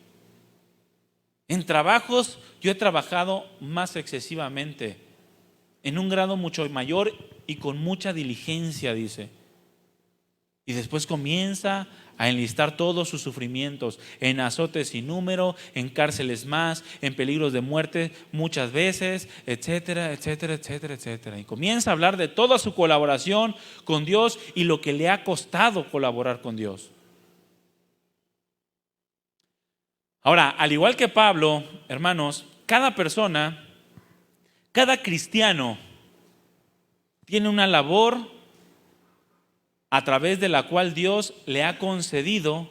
En trabajos yo he trabajado más excesivamente, en un grado mucho mayor y con mucha diligencia, dice. Y después comienza a enlistar todos sus sufrimientos, en azotes sin número, en cárceles más, en peligros de muerte muchas veces, etcétera, etcétera, etcétera, etcétera. Y comienza a hablar de toda su colaboración con Dios y lo que le ha costado colaborar con Dios. Ahora, al igual que Pablo, hermanos, cada persona, cada cristiano tiene una labor a través de la cual Dios le ha concedido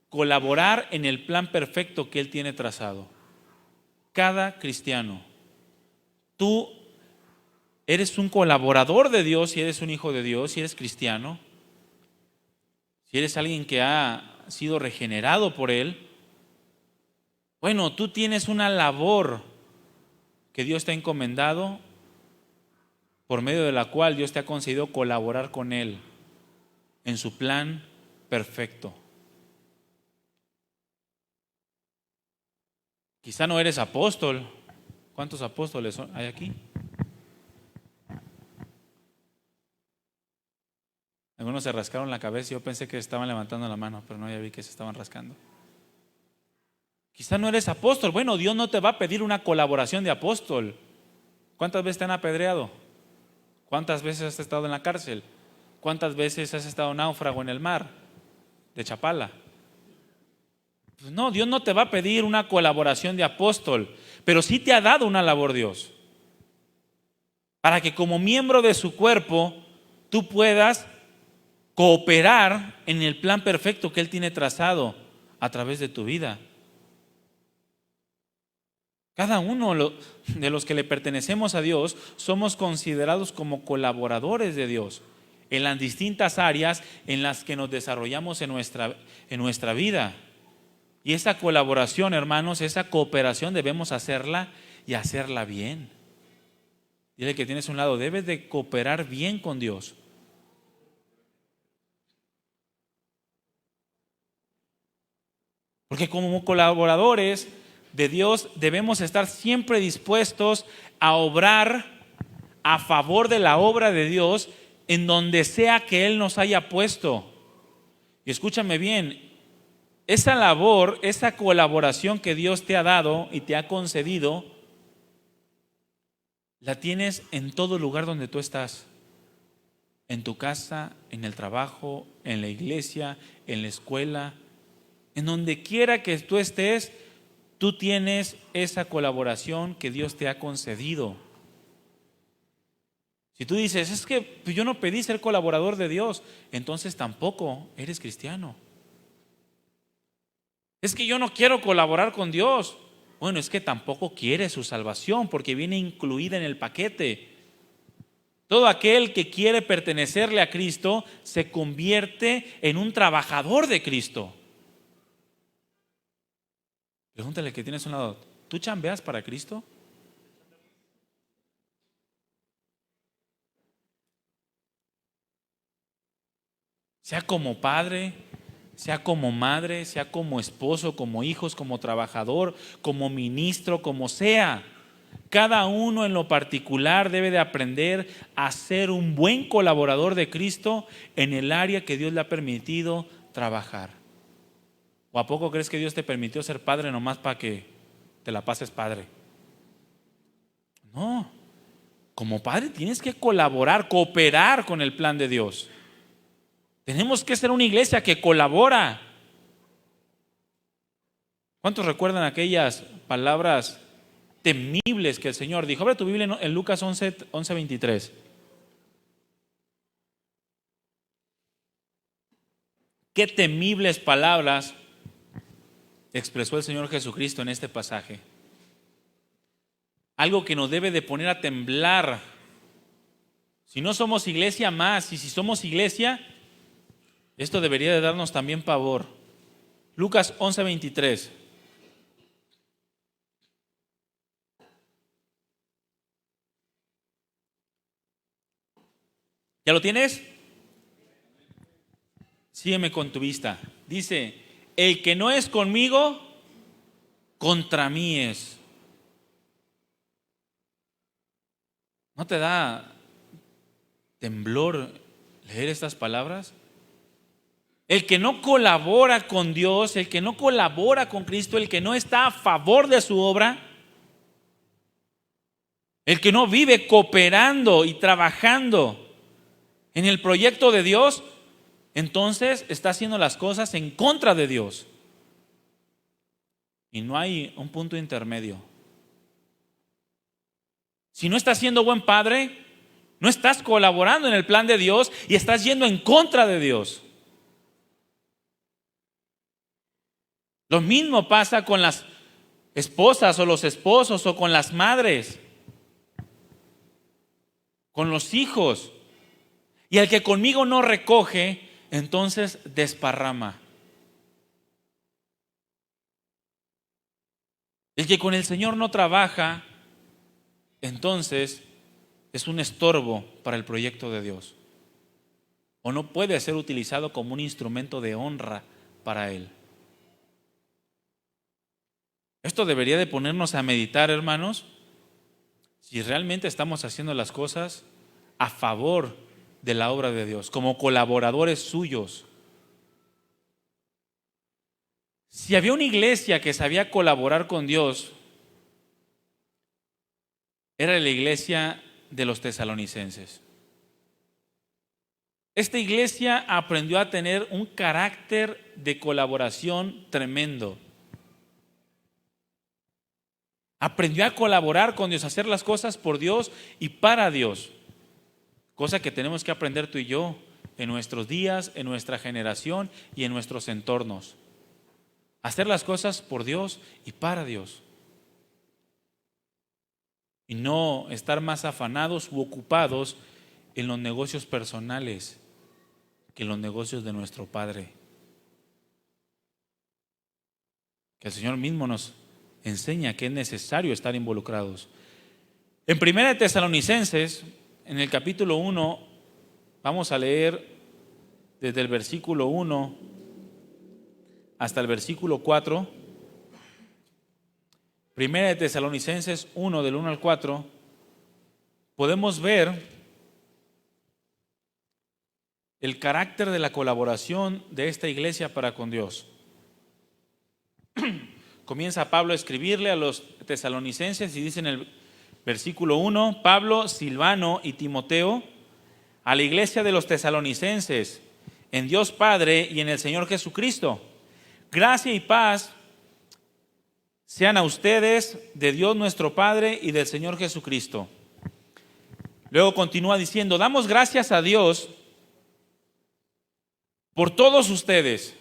colaborar en el plan perfecto que Él tiene trazado. Cada cristiano. Tú eres un colaborador de Dios si eres un hijo de Dios, si eres cristiano, si eres alguien que ha sido regenerado por Él. Bueno, tú tienes una labor que Dios te ha encomendado, por medio de la cual Dios te ha concedido colaborar con Él en su plan perfecto. Quizá no eres apóstol. ¿Cuántos apóstoles hay aquí? Algunos se rascaron la cabeza y yo pensé que estaban levantando la mano, pero no, ya vi que se estaban rascando. Quizá no eres apóstol. Bueno, Dios no te va a pedir una colaboración de apóstol. ¿Cuántas veces te han apedreado? ¿Cuántas veces has estado en la cárcel? ¿Cuántas veces has estado náufrago en el mar de Chapala? Pues no, Dios no te va a pedir una colaboración de apóstol, pero sí te ha dado una labor Dios, para que como miembro de su cuerpo tú puedas cooperar en el plan perfecto que Él tiene trazado a través de tu vida. Cada uno de los que le pertenecemos a Dios somos considerados como colaboradores de Dios en las distintas áreas en las que nos desarrollamos en nuestra vida. Y esa colaboración, hermanos, esa cooperación debemos hacerla y hacerla bien. Dile que tienes a un lado, debes de cooperar bien con Dios. Porque como colaboradores de Dios debemos estar siempre dispuestos a obrar a favor de la obra de Dios en donde sea que Él nos haya puesto. Y escúchame bien, esa labor, esa colaboración que Dios te ha dado y te ha concedido, la tienes en todo lugar donde tú estás. En tu casa, en el trabajo, en la iglesia, en la escuela, en donde quiera que tú estés, tú tienes esa colaboración que Dios te ha concedido. Si tú dices, es que pues yo no pedí ser colaborador de Dios, entonces tampoco eres cristiano. Es que yo no quiero colaborar con Dios. Bueno, es que tampoco quieres su salvación porque viene incluida en el paquete. Todo aquel que quiere pertenecerle a Cristo se convierte en un trabajador de Cristo. Pregúntale al que tienes a un lado, ¿tú chambeas para Cristo? Sea como padre, sea como madre, sea como esposo, como hijos, como trabajador, como ministro, como sea. Cada uno en lo particular debe de aprender a ser un buen colaborador de Cristo en el área que Dios le ha permitido trabajar. ¿O a poco crees que Dios te permitió ser padre nomás para que te la pases padre? No. Como padre tienes que colaborar, cooperar con el plan de Dios. Tenemos que ser una iglesia que colabora. ¿Cuántos recuerdan aquellas palabras temibles que el Señor dijo? Abre tu Biblia en Lucas 11:23. Qué temibles palabras expresó el Señor Jesucristo en este pasaje. Algo que nos debe de poner a temblar. Si no somos iglesia más, y si somos iglesia, esto debería de darnos también pavor. Lucas 11:23. ¿Ya lo tienes? Sígueme con tu vista. Dice, el que no es conmigo, contra mí es. ¿No te da temblor leer estas palabras? El que no colabora con Dios, el que no colabora con Cristo, el que no está a favor de su obra, el que no vive cooperando y trabajando en el proyecto de Dios, entonces está haciendo las cosas en contra de Dios. Y no hay un punto intermedio. Si no estás siendo buen padre, no estás colaborando en el plan de Dios y estás yendo en contra de Dios. Lo mismo pasa con las esposas o los esposos o con las madres, con los hijos. Y el que conmigo no recoge, entonces desparrama. El que con el Señor no trabaja, entonces es un estorbo para el proyecto de Dios. O no puede ser utilizado como un instrumento de honra para Él. Esto debería de ponernos a meditar, hermanos, si realmente estamos haciendo las cosas a favor de la obra de Dios, como colaboradores suyos. Si había una iglesia que sabía colaborar con Dios, era la iglesia de los tesalonicenses. Esta iglesia aprendió a tener un carácter de colaboración tremendo. Aprendió a colaborar con Dios, a hacer las cosas por Dios y para Dios. Cosa que tenemos que aprender tú y yo en nuestros días, en nuestra generación y en nuestros entornos. Hacer las cosas por Dios y para Dios. Y no estar más afanados u ocupados en los negocios personales que en los negocios de nuestro Padre. Que el Señor mismo nos enseña que es necesario estar involucrados. En 1 Tesalonicenses, en el capítulo 1, vamos a leer desde el versículo 1 hasta el versículo 4. 1 Tesalonicenses 1, del 1 al 4, podemos ver el carácter de la colaboración de esta iglesia para con Dios. Comienza Pablo a escribirle a los tesalonicenses y dice en el versículo 1, Pablo, Silvano y Timoteo, a la iglesia de los tesalonicenses, en Dios Padre y en el Señor Jesucristo. Gracia y paz sean a ustedes de Dios nuestro Padre y del Señor Jesucristo. Luego continúa diciendo, damos gracias a Dios por todos ustedes,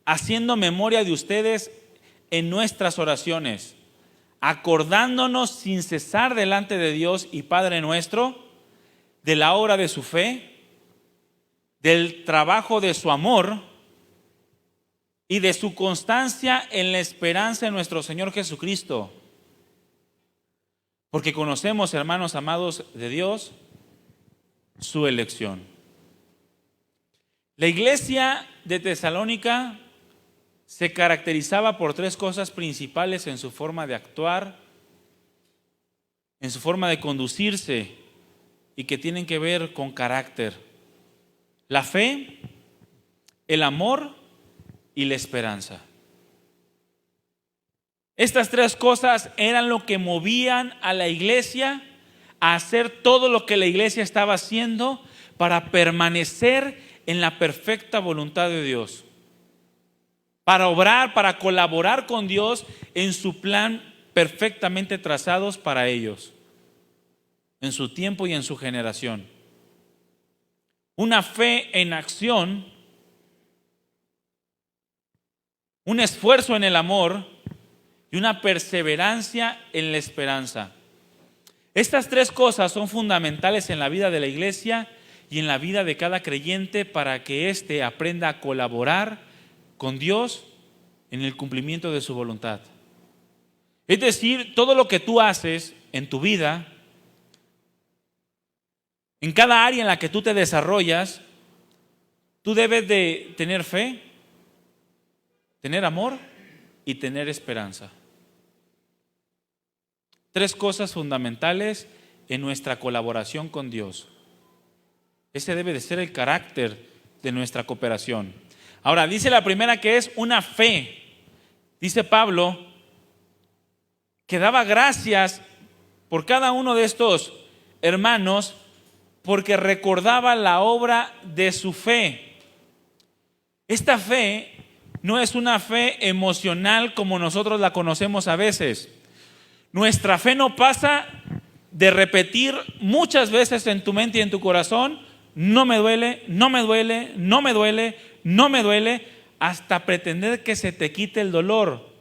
haciendo memoria de ustedes en nuestras oraciones, acordándonos sin cesar delante de Dios y Padre nuestro, de la obra de su fe, del trabajo de su amor y de su constancia en la esperanza en nuestro Señor Jesucristo. Porque conocemos, hermanos amados de Dios, su elección. La iglesia de Tesalónica se caracterizaba por tres cosas principales en su forma de actuar, en su forma de conducirse y que tienen que ver con carácter: la fe, el amor y la esperanza. Estas tres cosas eran lo que movían a la iglesia a hacer todo lo que la iglesia estaba haciendo para permanecer en la perfecta voluntad de Dios, para obrar, para colaborar con Dios en su plan perfectamente trazados para ellos, en su tiempo y en su generación. Una fe en acción, un esfuerzo en el amor y una perseverancia en la esperanza. Estas tres cosas son fundamentales en la vida de la iglesia y en la vida de cada creyente para que éste aprenda a colaborar con Dios en el cumplimiento de su voluntad. Es decir, todo lo que tú haces en tu vida, en cada área en la que tú te desarrollas, tú debes de tener fe, tener amor y tener esperanza. Tres cosas fundamentales en nuestra colaboración con Dios. Ese debe de ser el carácter de nuestra cooperación. Ahora, dice la primera que es una fe. Dice Pablo que daba gracias por cada uno de estos hermanos porque recordaba la obra de su fe. Esta fe no es una fe emocional como nosotros la conocemos a veces. Nuestra fe no pasa de repetir muchas veces en tu mente y en tu corazón: no me duele, no me duele, no me duele, no me duele, hasta pretender que se te quite el dolor.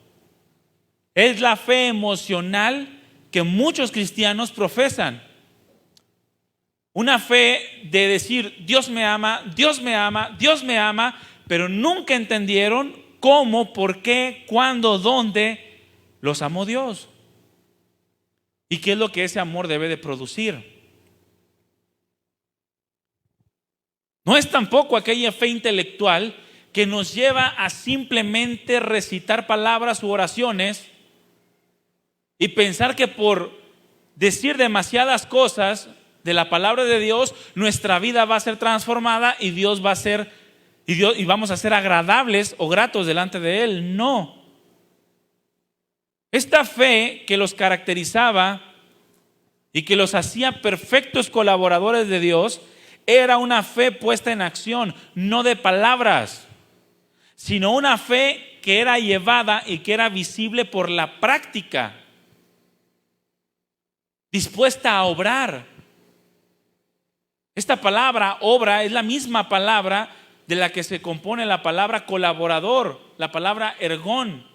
Es la fe emocional que muchos cristianos profesan. Una fe de decir: Dios me ama, Dios me ama, Dios me ama, pero nunca entendieron cómo, por qué, cuándo, dónde los amó Dios. ¿Y qué es lo que ese amor debe de producir? No es tampoco aquella fe intelectual que nos lleva a simplemente recitar palabras u oraciones y pensar que por decir demasiadas cosas de la palabra de Dios, nuestra vida va a ser transformada y Dios va a ser, y vamos a ser agradables o gratos delante de Él. No. Esta fe que los caracterizaba y que los hacía perfectos colaboradores de Dios era una fe puesta en acción, no de palabras, sino una fe que era llevada y que era visible por la práctica, dispuesta a obrar. Esta palabra obra es la misma palabra de la que se compone la palabra colaborador, la palabra ergón,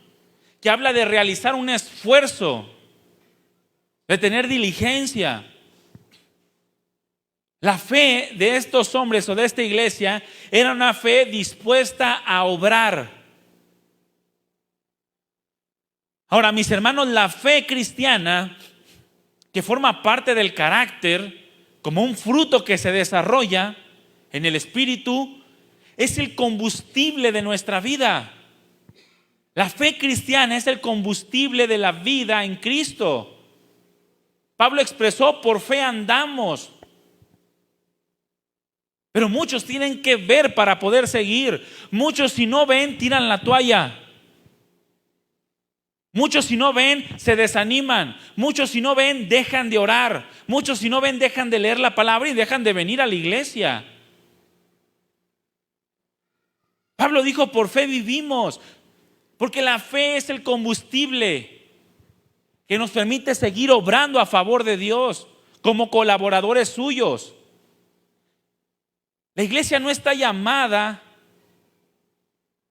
que habla de realizar un esfuerzo, de tener diligencia. La fe de estos hombres o de esta iglesia era una fe dispuesta a obrar. Ahora, mis hermanos, la fe cristiana, que forma parte del carácter, como un fruto que se desarrolla en el espíritu, es el combustible de nuestra vida. La fe cristiana es el combustible de la vida en Cristo. Pablo expresó: por fe andamos. Pero muchos tienen que ver para poder seguir. Muchos, si no ven, tiran la toalla. Muchos, si no ven, se desaniman. Muchos, si no ven, dejan de orar. Muchos, si no ven, dejan de leer la palabra y dejan de venir a la iglesia. Pablo dijo: por fe vivimos. Porque la fe es el combustible que nos permite seguir obrando a favor de Dios, como colaboradores suyos. La iglesia no está llamada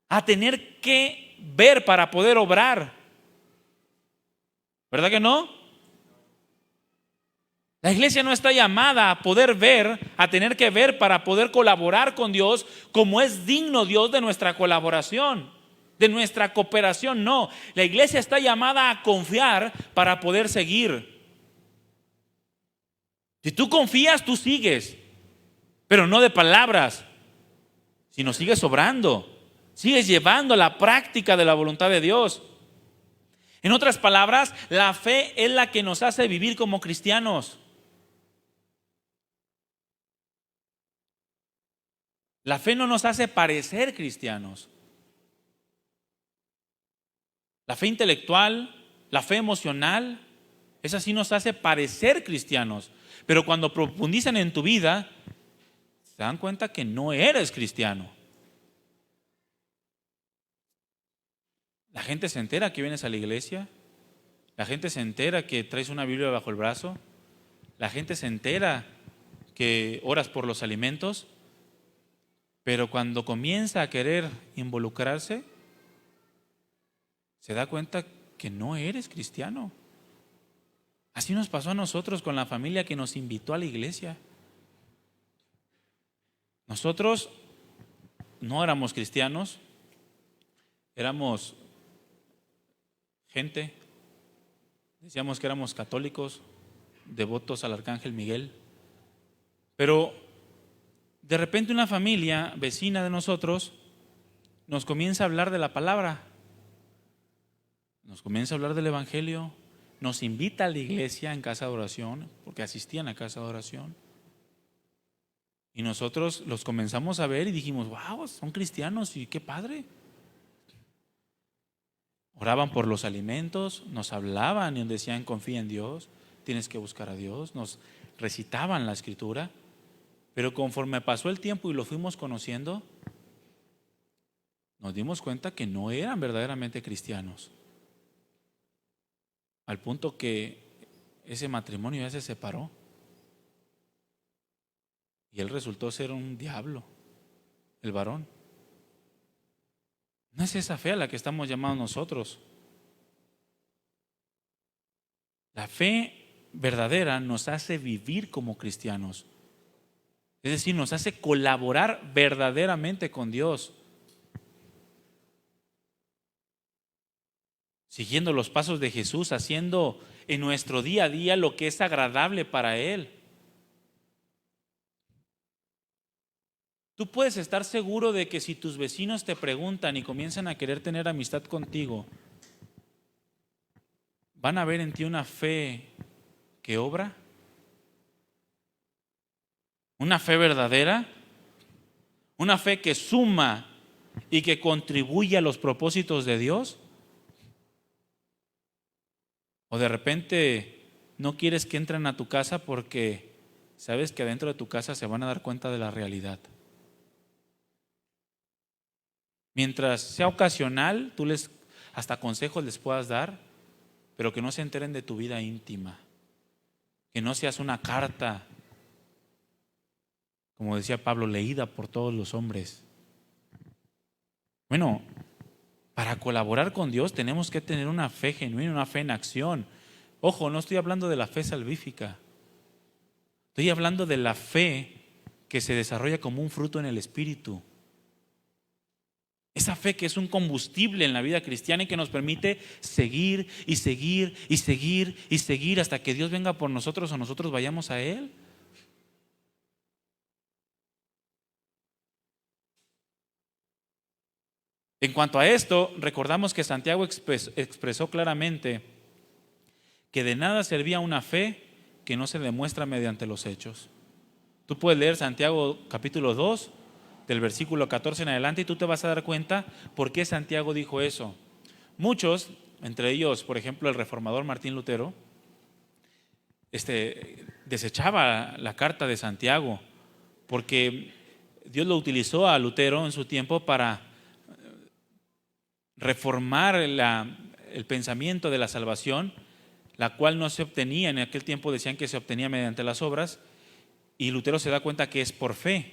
a tener que ver para poder obrar. ¿Verdad que no? La iglesia no está llamada a poder ver, a tener que ver para poder colaborar con Dios como es digno Dios de nuestra colaboración, de nuestra cooperación. No, la iglesia está llamada a confiar para poder seguir. Si tú confías, tú sigues, pero no de palabras, sino sigues obrando, sigues llevando la práctica de la voluntad de Dios. En otras palabras, la fe es la que nos hace vivir como cristianos. La fe no nos hace parecer cristianos. La fe intelectual, la fe emocional, esa sí nos hace parecer cristianos. Pero cuando profundizan en tu vida, se dan cuenta que no eres cristiano. La gente se entera que vienes a la iglesia. La gente se entera que traes una Biblia bajo el brazo. La gente se entera que oras por los alimentos. Pero cuando comienza a querer involucrarse, se da cuenta que no eres cristiano. Así nos pasó a nosotros con la familia que nos invitó a la iglesia. Nosotros no éramos cristianos, éramos gente, decíamos que éramos católicos, devotos al Arcángel Miguel, pero de repente una familia vecina de nosotros nos comienza a hablar de la palabra, nos comienza a hablar del Evangelio, nos invita a la iglesia en casa de oración, porque asistían a casa de oración. Y nosotros los comenzamos a ver y dijimos, wow, son cristianos y qué padre. Oraban por los alimentos, nos hablaban y nos decían, confía en Dios, tienes que buscar a Dios, nos recitaban la escritura. Pero conforme pasó el tiempo y lo fuimos conociendo, nos dimos cuenta que no eran verdaderamente cristianos. Al punto que ese matrimonio ya se separó. Y él resultó ser un diablo, el varón. No es esa fe a la que estamos llamados nosotros. La fe verdadera nos hace vivir como cristianos. Es decir, nos hace colaborar verdaderamente con Dios. Siguiendo los pasos de Jesús, haciendo en nuestro día a día lo que es agradable para Él. Tú puedes estar seguro de que si tus vecinos te preguntan y comienzan a querer tener amistad contigo, ¿van a ver en ti una fe que obra? ¿Una fe verdadera? ¿Una fe que suma y que contribuye a los propósitos de Dios? ¿O de repente no quieres que entren a tu casa porque sabes que adentro de tu casa se van a dar cuenta de la realidad? Mientras sea ocasional, tú les hasta consejos les puedas dar, pero que no se enteren de tu vida íntima. Que no seas una carta, como decía Pablo, leída por todos los hombres. Bueno, para colaborar con Dios tenemos que tener una fe genuina, una fe en acción. Ojo, no estoy hablando de la fe salvífica. Estoy hablando de la fe que se desarrolla como un fruto en el Espíritu. Esa fe que es un combustible en la vida cristiana y que nos permite seguir y seguir y seguir y seguir hasta que Dios venga por nosotros o nosotros vayamos a Él. En cuanto a esto, recordamos que Santiago expresó claramente que de nada servía una fe que no se demuestra mediante los hechos. Tú puedes leer Santiago capítulo 2, del versículo 14 en adelante, y tú te vas a dar cuenta por qué Santiago dijo eso. Muchos, entre ellos, por ejemplo, el reformador Martín Lutero, desechaba la carta de Santiago porque Dios lo utilizó a Lutero en su tiempo para reformar el pensamiento de la salvación, la cual no se obtenía, en aquel tiempo decían que se obtenía mediante las obras, y Lutero se da cuenta que es por fe.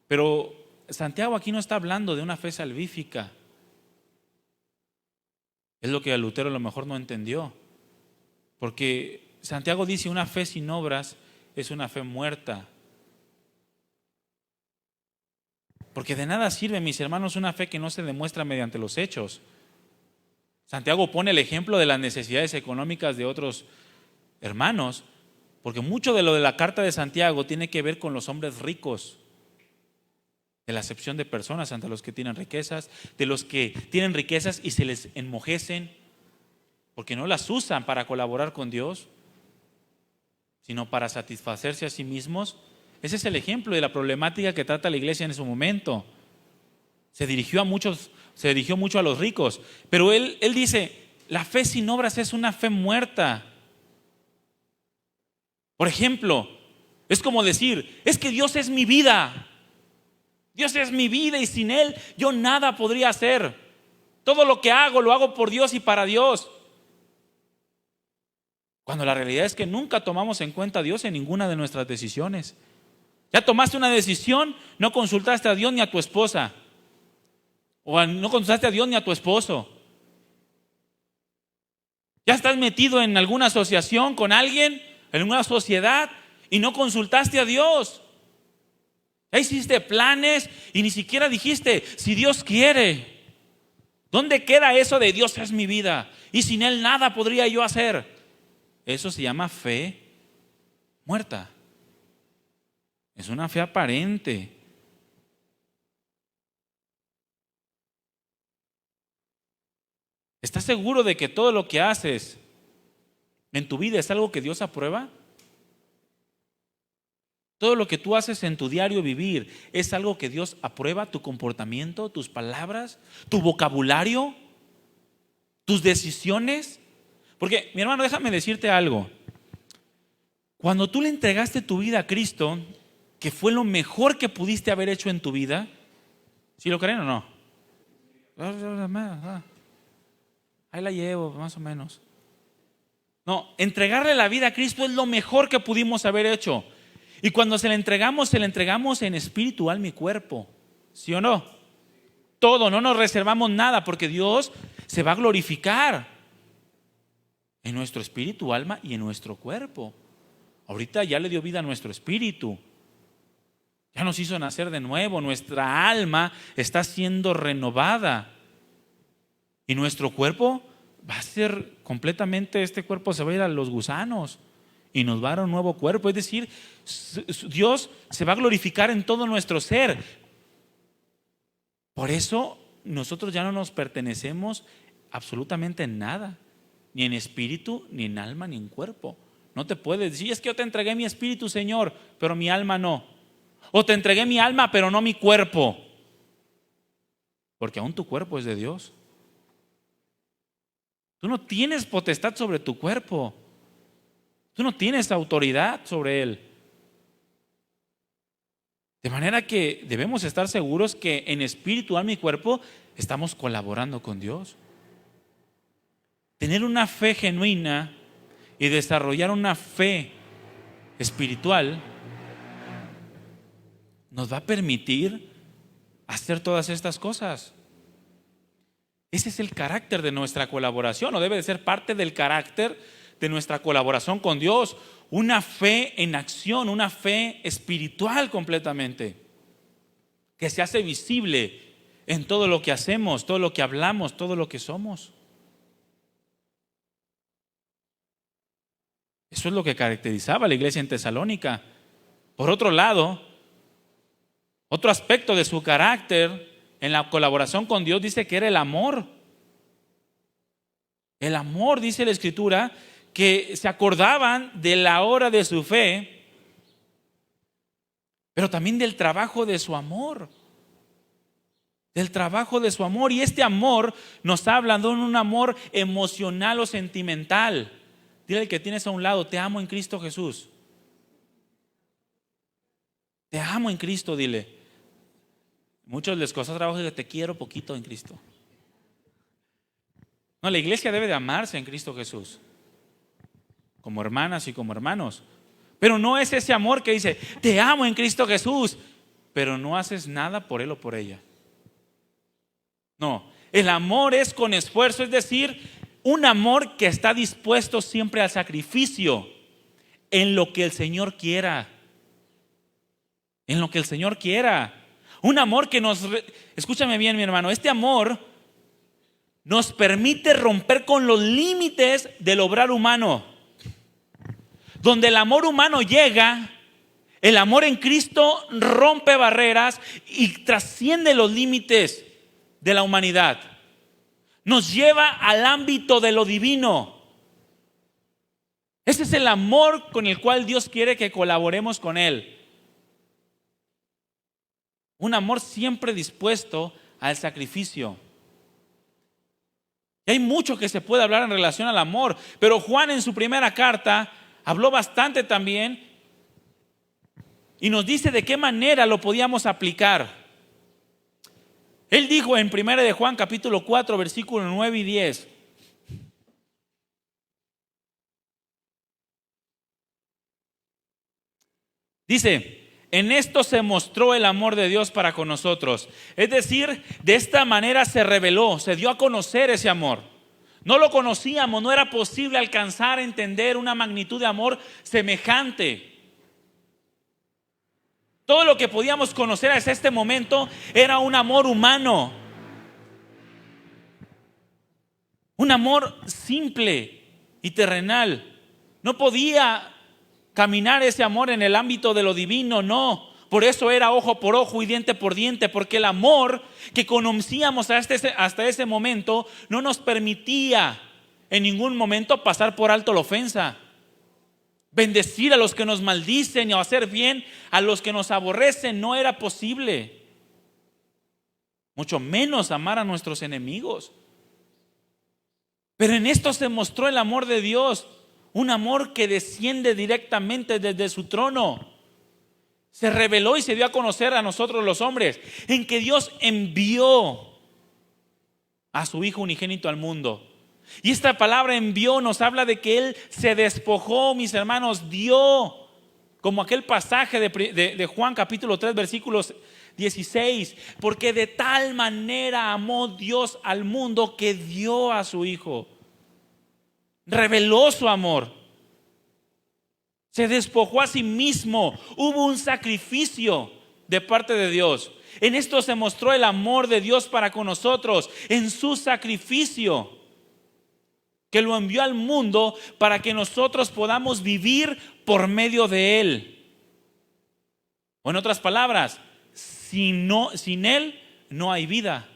Pero Santiago aquí no está hablando de una fe salvífica. Es lo que a Lutero a lo mejor no entendió. Porque Santiago dice una fe sin obras es una fe muerta. Porque de nada sirve, mis hermanos, una fe que no se demuestra mediante los hechos. Santiago pone el ejemplo de las necesidades económicas de otros hermanos, porque mucho de lo de la carta de Santiago tiene que ver con los hombres ricos, de la acepción de personas ante los que tienen riquezas, de los que tienen riquezas y se les enmojecen, porque no las usan para colaborar con Dios, sino para satisfacerse a sí mismos. Ese es el ejemplo de la problemática que trata la iglesia en su momento. Se dirigió mucho a los ricos, pero él dice, la fe sin obras es una fe muerta. Por ejemplo, es como decir, es que Dios es mi vida. Dios es mi vida y sin Él yo nada podría hacer. Todo lo que hago lo hago por Dios y para Dios. Cuando la realidad es que nunca tomamos en cuenta a Dios en ninguna de nuestras decisiones. Ya tomaste una decisión, no consultaste a Dios ni a tu esposa. O no consultaste a Dios ni a tu esposo. Ya estás metido en alguna asociación con alguien, en una sociedad, y no consultaste a Dios. Ya hiciste planes y ni siquiera dijiste, si Dios quiere. ¿Dónde queda eso de Dios es mi vida y sin Él nada podría yo hacer? Eso se llama fe muerta. Es una fe aparente. ¿Estás seguro de que todo lo que haces en tu vida es algo que Dios aprueba? Todo lo que tú haces en tu diario vivir es algo que Dios aprueba, tu comportamiento, tus palabras, tu vocabulario, tus decisiones. Porque, mi hermano, déjame decirte algo. Cuando tú le entregaste tu vida a Cristo, que fue lo mejor que pudiste haber hecho en tu vida, ¿sí lo creen o no? Ahí la llevo, más o menos. No, entregarle la vida a Cristo es lo mejor que pudimos haber hecho. Y cuando se le entregamos en espíritu, alma y cuerpo. ¿Sí o no? Todo, no nos reservamos nada, porque Dios se va a glorificar en nuestro espíritu, alma y en nuestro cuerpo. Ahorita ya le dio vida a nuestro espíritu. Ya nos hizo nacer de nuevo. Nuestra alma está siendo renovada. Y nuestro cuerpo va a ser completamente, este cuerpo se va a ir a los gusanos y nos va a dar un nuevo cuerpo. Es decir, Dios se va a glorificar en todo nuestro ser. Por eso nosotros ya no nos pertenecemos absolutamente en nada, ni en espíritu, ni en alma, ni en cuerpo. No te puedes decir, es que yo te entregué mi espíritu, Señor, pero mi alma no. O te entregué mi alma, pero no mi cuerpo. Porque aún tu cuerpo es de Dios. Tú no tienes potestad sobre tu cuerpo. Tú no tienes autoridad sobre él. De manera que debemos estar seguros que en espíritu, alma y cuerpo estamos colaborando con Dios. Tener una fe genuina y desarrollar una fe espiritual nos va a permitir hacer todas estas cosas. Ese es el carácter de nuestra colaboración, o debe de ser parte del carácter de nuestra colaboración con Dios. Una fe en acción, una fe espiritual completamente, que se hace visible en todo lo que hacemos, todo lo que hablamos, todo lo que somos. Eso es lo que caracterizaba a la iglesia en Tesalónica. Por otro lado, otro aspecto de su carácter en la colaboración con Dios dice que era el amor. El amor, dice la Escritura, que se acordaban de la hora de su fe, pero también del trabajo de su amor. Del trabajo de su amor. Y este amor nos está hablando de un amor emocional o sentimental. Dile al que tienes a un lado, te amo en Cristo Jesús. Te amo en Cristo, dile. Muchos les costó trabajo decir, te quiero poquito en Cristo. No, la iglesia debe de amarse en Cristo Jesús. como hermanas y como hermanos. Pero no es ese amor que dice, te amo en Cristo Jesús, pero no haces nada por él o por ella. No, el amor es con esfuerzo, es decir, un amor que está dispuesto siempre al sacrificio en lo que el Señor quiera. En lo que el Señor quiera. Un amor que escúchame bien, mi hermano, este amor nos permite romper con los límites del obrar humano. Donde el amor humano llega, el amor en Cristo rompe barreras y trasciende los límites de la humanidad. Nos lleva al ámbito de lo divino. Ese es el amor con el cual Dios quiere que colaboremos con Él. Un amor siempre dispuesto al sacrificio. Y hay mucho que se puede hablar en relación al amor, pero Juan en su primera carta habló bastante también y nos dice de qué manera lo podíamos aplicar. Él dijo en 1 de Juan capítulo 4 versículos 9 y 10. Dice, en esto se mostró el amor de Dios para con nosotros. Es decir, de esta manera se reveló, se dio a conocer ese amor. No lo conocíamos, no era posible alcanzar a entender una magnitud de amor semejante. Todo lo que podíamos conocer hasta este momento era un amor humano. Un amor simple y terrenal. No podía caminar ese amor en el ámbito de lo divino, no. Por eso era ojo por ojo y diente por diente, porque el amor que conocíamos hasta ese momento no nos permitía en ningún momento pasar por alto la ofensa. Bendecir a los que nos maldicen o hacer bien a los que nos aborrecen no era posible. Mucho menos amar a nuestros enemigos. Pero en esto se mostró el amor de Dios. Un amor que desciende directamente desde su trono. Se reveló y se dio a conocer a nosotros los hombres, en que Dios envió a su Hijo unigénito al mundo. Y esta palabra envió nos habla de que Él se despojó, mis hermanos, dio, como aquel pasaje de Juan capítulo 3 versículos 16, porque de tal manera amó Dios al mundo que dio a su Hijo. Reveló su amor. Se despojó a sí mismo. Hubo un sacrificio de parte de Dios. En esto se mostró el amor de Dios para con nosotros, en su sacrificio, que lo envió al mundo para que nosotros podamos vivir por medio de Él. O en otras palabras, sin Él no hay vida.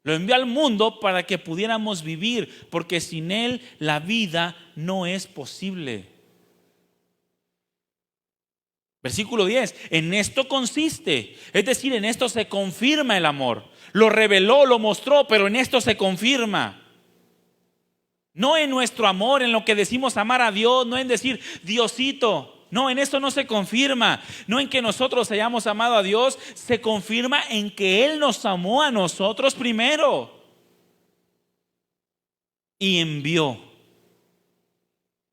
Lo envió al mundo para que pudiéramos vivir, porque sin Él la vida no es posible. Versículo 10, en esto consiste, es decir, en esto se confirma el amor. Lo reveló, lo mostró, pero en esto se confirma. No en nuestro amor, en lo que decimos amar a Dios, no en decir Diosito. No, en eso no se confirma. No en que nosotros hayamos amado a Dios, se confirma en que Él nos amó a nosotros primero y envió.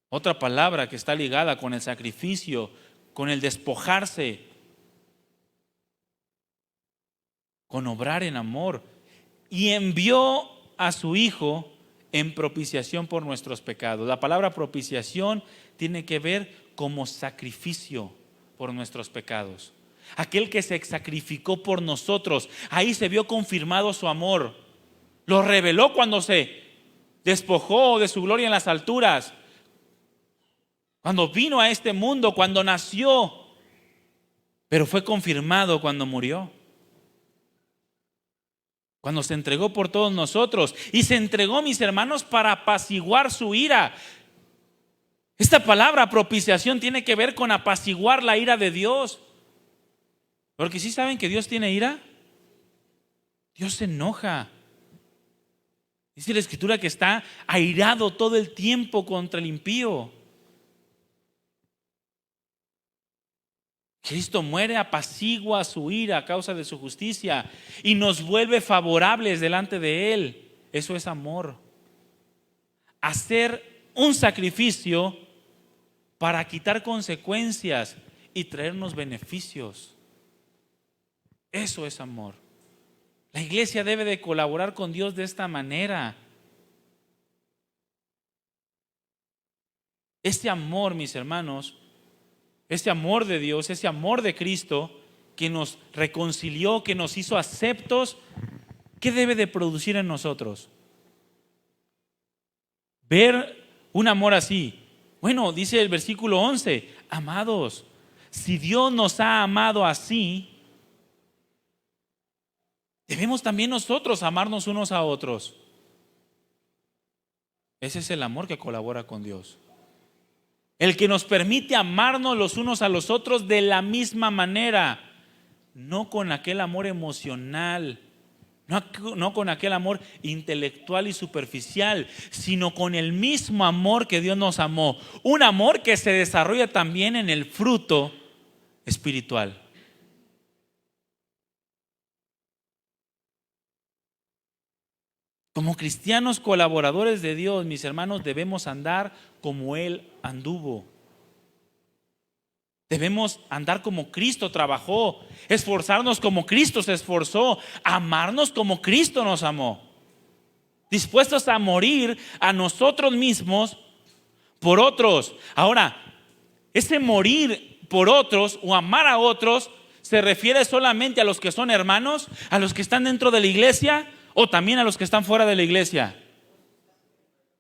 Otra palabra que está ligada con el sacrificio, con el despojarse, con obrar en amor. Y envió a su Hijo en propiciación por nuestros pecados. La palabra propiciación tiene que ver como sacrificio por nuestros pecados. Aquel que se sacrificó por nosotros, ahí se vio confirmado su amor. Lo reveló cuando se despojó de su gloria en las alturas, cuando vino a este mundo, cuando nació, pero fue confirmado cuando murió, cuando se entregó por todos nosotros. Y se entregó, mis hermanos, para apaciguar su ira. Esta palabra propiciación tiene que ver con apaciguar la ira de Dios. Porque ¿sí saben que Dios tiene ira? Dios se enoja. Dice la Escritura que está airado todo el tiempo contra el impío. Cristo muere, apacigua su ira a causa de su justicia y nos vuelve favorables delante de Él. Eso es amor. Hacer un sacrificio para quitar consecuencias y traernos beneficios. Eso es amor. La iglesia debe de colaborar con Dios de esta manera. Este amor, mis hermanos, este amor de Dios, ese amor de Cristo que nos reconcilió, que nos hizo aceptos, ¿qué debe de producir en nosotros? Ver un amor así. Bueno, dice el versículo 11, amados, si Dios nos ha amado así, debemos también nosotros amarnos unos a otros. Ese es el amor que colabora con Dios. El que nos permite amarnos los unos a los otros de la misma manera, no con aquel amor emocional, no con aquel amor intelectual y superficial, sino con el mismo amor que Dios nos amó. Un amor que se desarrolla también en el fruto espiritual. Como cristianos colaboradores de Dios, mis hermanos, debemos andar como Él anduvo. Debemos andar como Cristo trabajó, esforzarnos como Cristo se esforzó, amarnos como Cristo nos amó, dispuestos a morir a nosotros mismos por otros. Ahora, ese morir por otros o amar a otros se refiere solamente a los que son hermanos, a los que están dentro de la iglesia o también a los que están fuera de la iglesia.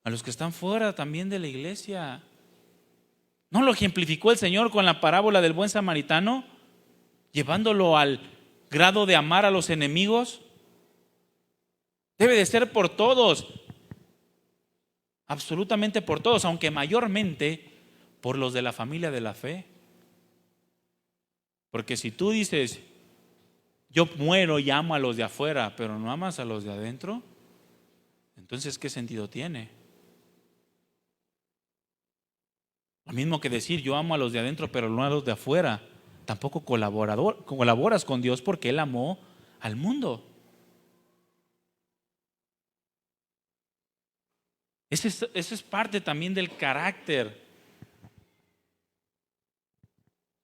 A los que están fuera también de la iglesia. ¿No lo ejemplificó el Señor con la parábola del buen samaritano? Llevándolo al grado de amar a los enemigos. Debe de ser por todos, absolutamente por todos, aunque mayormente por los de la familia de la fe. Porque si tú dices, yo muero y amo a los de afuera, pero no amas a los de adentro, entonces ¿qué sentido tiene? Lo mismo que decir, yo amo a los de adentro, pero no a los de afuera. Tampoco colaboras con Dios porque Él amó al mundo. Eso es parte también del carácter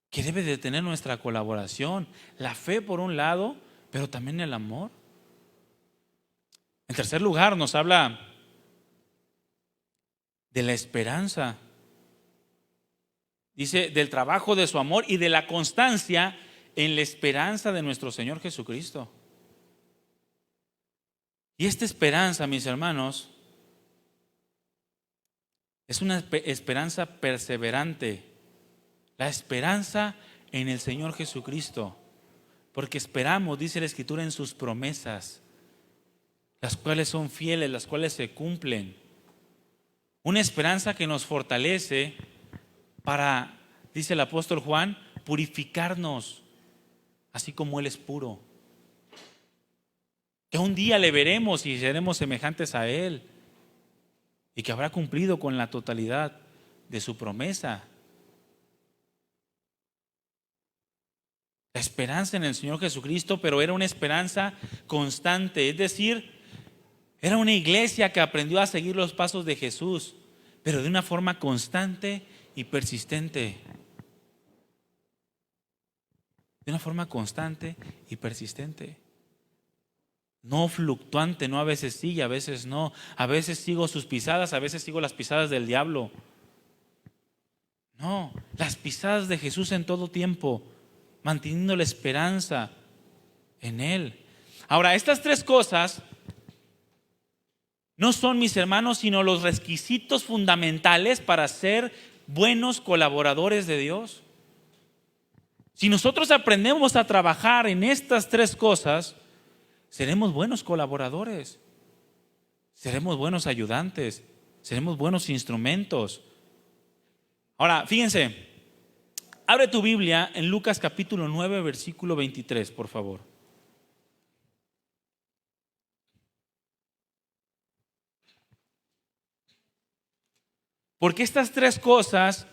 que debe de tener nuestra colaboración. La fe por un lado, pero también el amor. En tercer lugar, nos habla de la esperanza. Dice, del trabajo de su amor y de la constancia en la esperanza de nuestro Señor Jesucristo. Y esta esperanza, mis hermanos, es una esperanza perseverante. La esperanza en el Señor Jesucristo. Porque esperamos, dice la Escritura, en sus promesas, las cuales son fieles, las cuales se cumplen. Una esperanza que nos fortalece para, dice el apóstol Juan, purificarnos, así como Él es puro. Que un día le veremos y seremos semejantes a Él, y que habrá cumplido con la totalidad de su promesa. La esperanza en el Señor Jesucristo, pero era una esperanza constante, es decir, era una iglesia que aprendió a seguir los pasos de Jesús, pero de una forma constante y persistente. De una forma constante y persistente. No fluctuante, no a veces sí y a veces no. A veces sigo sus pisadas, a veces sigo las pisadas del diablo. No, las pisadas de Jesús en todo tiempo, manteniendo la esperanza en Él. Ahora, estas tres cosas no son, mis hermanos, sino los requisitos fundamentales para ser buenos colaboradores de Dios. Si nosotros aprendemos a trabajar en estas tres cosas, seremos buenos colaboradores, seremos buenos ayudantes, seremos buenos instrumentos. Ahora, fíjense, abre tu Biblia en Lucas capítulo 9, versículo 23, por favor. Porque estas tres cosas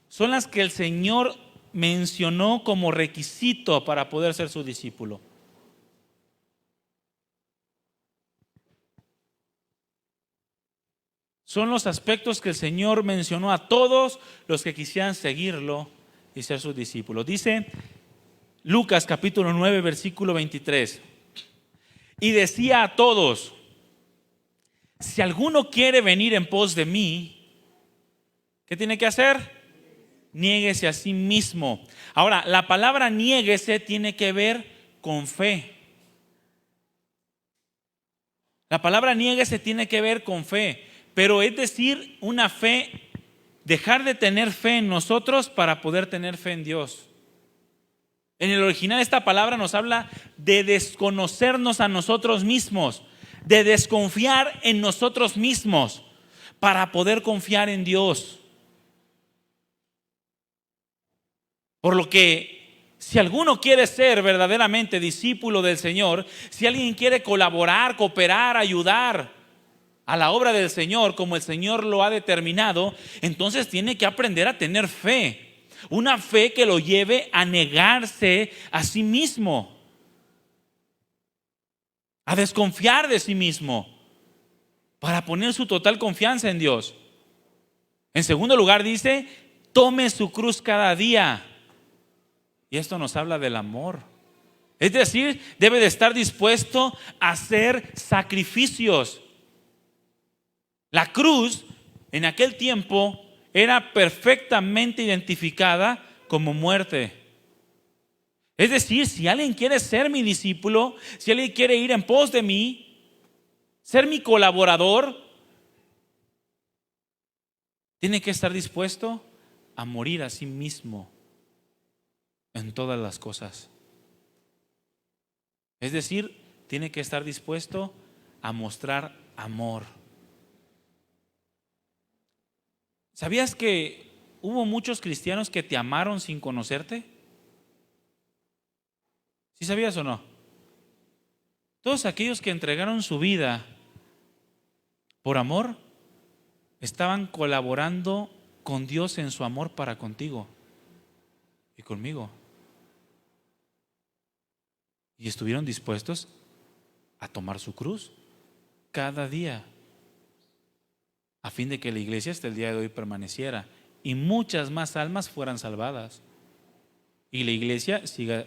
son las que el Señor mencionó como requisito para poder ser su discípulo. Son los aspectos que el Señor mencionó a todos los que quisieran seguirlo y ser sus discípulos. Dice Lucas capítulo 9, versículo 23. Y decía a todos: si alguno quiere venir en pos de mí, ¿qué tiene que hacer? Niéguese a sí mismo. Ahora, la palabra niéguese tiene que ver con fe. La palabra niéguese tiene que ver con fe, pero es decir, una fe, dejar de tener fe en nosotros para poder tener fe en Dios. En el original esta palabra nos habla de desconocernos a nosotros mismos, de desconfiar en nosotros mismos para poder confiar en Dios. Por lo que, si alguno quiere ser verdaderamente discípulo del Señor, si alguien quiere colaborar, cooperar, ayudar a la obra del Señor como el Señor lo ha determinado, entonces tiene que aprender a tener fe. Una fe que lo lleve a negarse a sí mismo, a desconfiar de sí mismo, para poner su total confianza en Dios. En segundo lugar dice: tome su cruz cada día. Y esto nos habla del amor. Es decir, debe de estar dispuesto a hacer sacrificios. La cruz en aquel tiempo era perfectamente identificada como muerte. Es decir, si alguien quiere ser mi discípulo, si alguien quiere ir en pos de mí, ser mi colaborador, tiene que estar dispuesto a morir a sí mismo en todas las cosas. Es decir, tiene que estar dispuesto a mostrar amor. ¿Sabías que hubo muchos cristianos que te amaron sin conocerte? ¿Sí sabías o no? Todos aquellos que entregaron su vida por amor estaban colaborando con Dios en su amor para contigo y conmigo. Y estuvieron dispuestos a tomar su cruz cada día, a fin de que la iglesia hasta el día de hoy permaneciera y muchas más almas fueran salvadas y la iglesia siga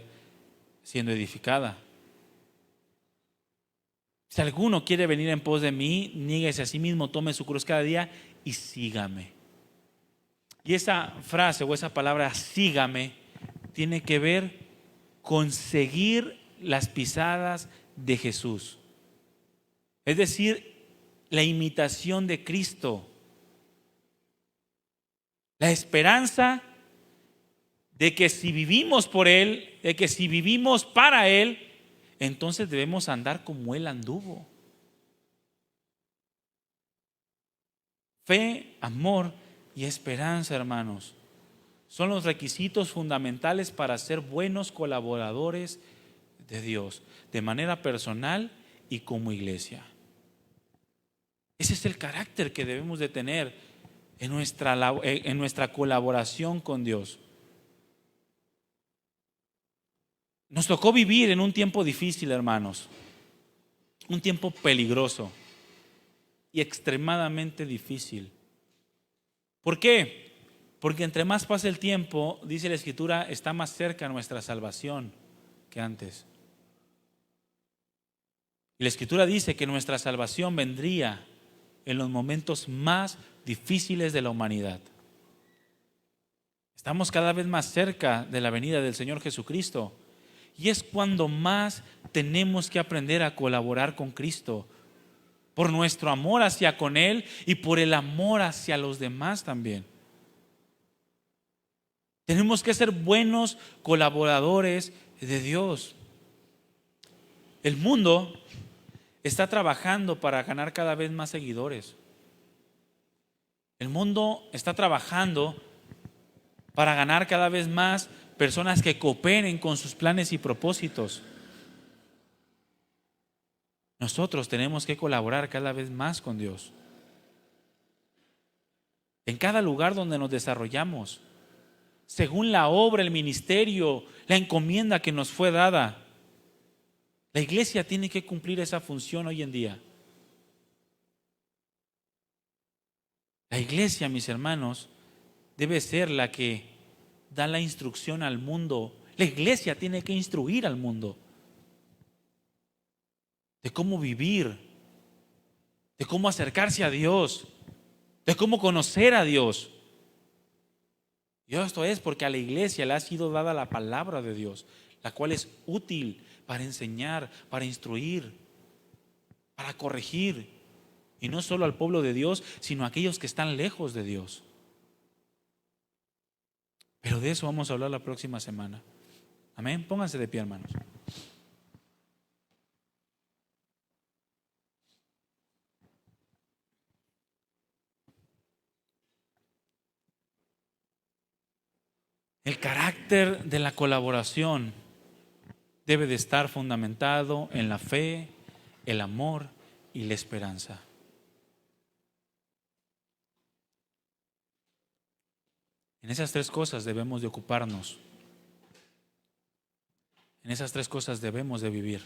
siendo edificada. Si alguno quiere venir en pos de mí, niéguese a sí mismo, tome su cruz cada día y sígame. Y esa frase o esa palabra sígame tiene que ver con seguir las pisadas de Jesús. Es decir, la imitación de Cristo. La esperanza de que si vivimos por Él, de que si vivimos para Él, entonces debemos andar como Él anduvo. Fe, amor y esperanza, hermanos, son los requisitos fundamentales para ser buenos colaboradores de Dios, de manera personal y como iglesia. Ese es el carácter que debemos de tener en nuestra colaboración con Dios. Nos tocó vivir en un tiempo difícil, hermanos, un tiempo peligroso y extremadamente difícil. ¿Por qué? Porque entre más pasa el tiempo, dice la Escritura, está más cerca nuestra salvación que antes. Y la Escritura dice que nuestra salvación vendría en los momentos más difíciles de la humanidad. Estamos cada vez más cerca de la venida del Señor Jesucristo. Y es cuando más tenemos que aprender a colaborar con Cristo, por nuestro amor hacia con Él y por el amor hacia los demás también. Tenemos que ser buenos colaboradores de Dios. El mundo está trabajando para ganar cada vez más seguidores. El mundo está trabajando para ganar cada vez más personas que cooperen con sus planes y propósitos. Nosotros tenemos que colaborar cada vez más con Dios. En cada lugar donde nos desarrollamos, según la obra, el ministerio, la encomienda que nos fue dada, la iglesia tiene que cumplir esa función hoy en día. La iglesia, mis hermanos, debe ser la que da la instrucción al mundo. La iglesia tiene que instruir al mundo de cómo vivir, de cómo acercarse a Dios, de cómo conocer a Dios. Y esto es porque a la iglesia le ha sido dada la palabra de Dios, la cual es útil para enseñar, para instruir, para corregir. Y no solo al pueblo de Dios, sino a aquellos que están lejos de Dios. Pero de eso vamos a hablar la próxima semana. Amén. Pónganse de pie, hermanos. El carácter de la colaboración debe de estar fundamentado en la fe, el amor y la esperanza. En esas tres cosas debemos de ocuparnos. En esas tres cosas debemos de vivir,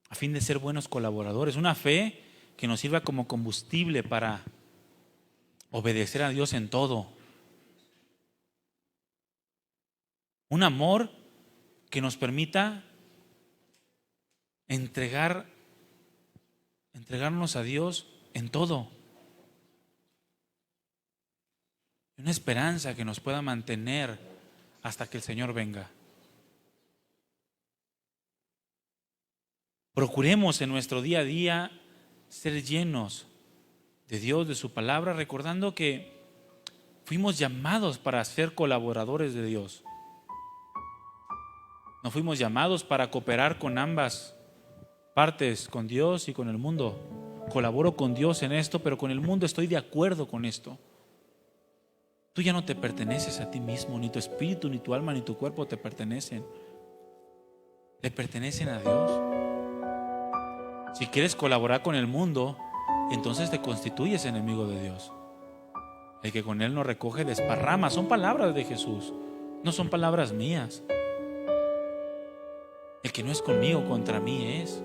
a fin de ser buenos colaboradores. Una fe que nos sirva como combustible para obedecer a Dios en todo. Un amor que nos permita entregarnos a Dios en todo. Una esperanza que nos pueda mantener hasta que el Señor venga. Procuremos en nuestro día a día ser llenos de Dios, de su palabra, recordando que fuimos llamados para ser colaboradores de Dios. No fuimos llamados para cooperar con ambas partes, con Dios y con el mundo. Colaboro con Dios en esto, pero con el mundo estoy de acuerdo con esto. Tú ya no te perteneces a ti mismo, ni tu espíritu, ni tu alma, ni tu cuerpo te pertenecen. Le pertenecen a Dios. Si quieres colaborar con el mundo, entonces te constituyes enemigo de Dios. El que con Él no recoge desparrama. Son palabras de Jesús, no son palabras mías. El que no es conmigo, contra mí es.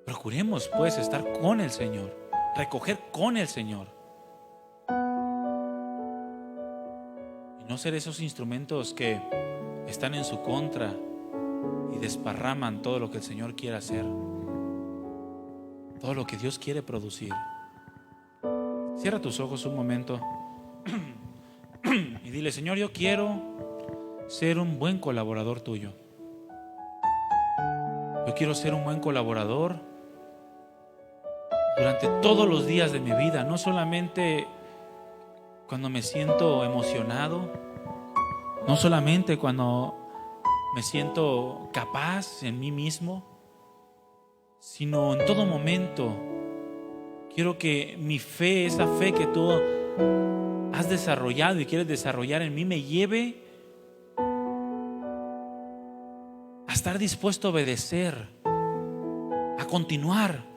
Procuremos pues estar con el Señor, recoger con el Señor. Y no ser esos instrumentos que están en su contra y desparraman todo lo que el Señor quiere hacer, todo lo que Dios quiere producir. Cierra tus ojos un momento y dile: Señor, yo quiero ser un buen colaborador tuyo. Yo quiero ser un buen colaborador durante todos los días de mi vida, no solamente cuando me siento emocionado, no solamente cuando me siento capaz en mí mismo, sino en todo momento. Quiero que mi fe, esa fe que tú has desarrollado y quieres desarrollar en mí, me lleve a estar dispuesto a obedecer, a continuar.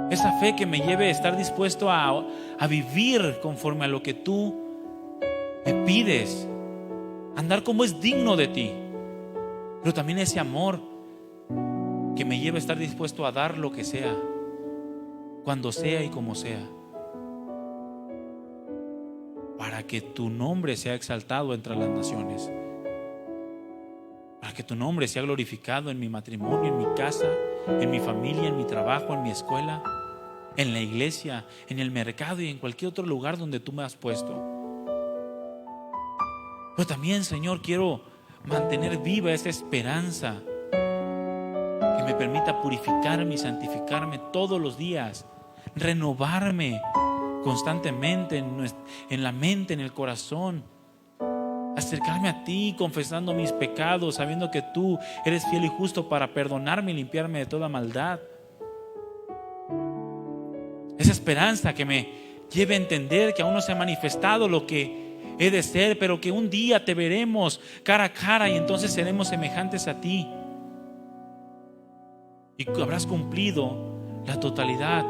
Esa fe que me lleve a estar dispuesto a vivir conforme a lo que tú me pides, andar como es digno de ti. Pero también ese amor que me lleve a estar dispuesto a dar lo que sea, cuando sea y como sea, para que tu nombre sea exaltado entre las naciones, para que tu nombre sea glorificado en mi matrimonio, en mi casa, en mi familia, en mi trabajo, en mi escuela, en la iglesia, en el mercado y en cualquier otro lugar donde tú me has puesto. Pero también, Señor, quiero mantener viva esa esperanza que me permita purificarme y santificarme todos los días, renovarme constantemente en la mente, en el corazón, acercarme a ti confesando mis pecados, sabiendo que tú eres fiel y justo para perdonarme y limpiarme de toda maldad. Esa esperanza que me lleve a entender que aún no se ha manifestado lo que he de ser, pero que un día te veremos cara a cara y entonces seremos semejantes a ti y habrás cumplido la totalidad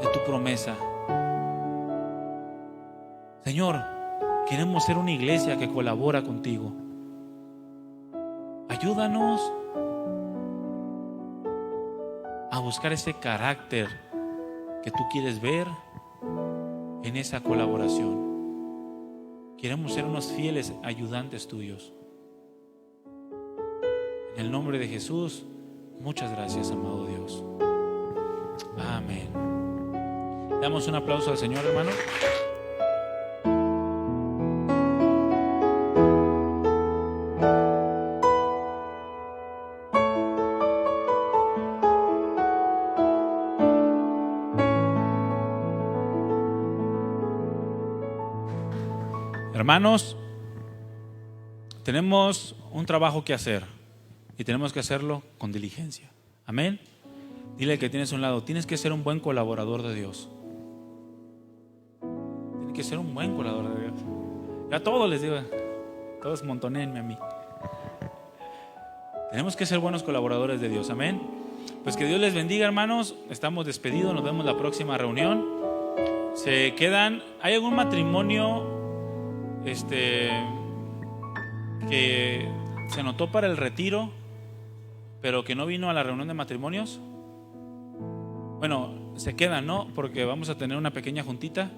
de tu promesa. Señor, queremos ser una iglesia que colabora contigo. Ayúdanos a buscar ese carácter que tú quieres ver en esa colaboración. Queremos ser unos fieles ayudantes tuyos. En el nombre de Jesús, muchas gracias, amado Dios. Amén. Damos un aplauso al Señor, hermano. Hermanos, tenemos un trabajo que hacer y tenemos que hacerlo con diligencia. Amén. Dile al que tienes a un lado, tienes que ser un buen colaborador de Dios. Tienes que ser un buen colaborador de Dios. Ya a todos les digo, todos montonenme a mí. Tenemos que ser buenos colaboradores de Dios. Amén. Pues que Dios les bendiga, hermanos. Estamos despedidos, nos vemos en la próxima reunión. Se quedan, ¿hay algún matrimonio que se anotó para el retiro, pero que no vino a la reunión de matrimonios? Bueno, se quedan, ¿no? Porque vamos a tener una pequeña juntita.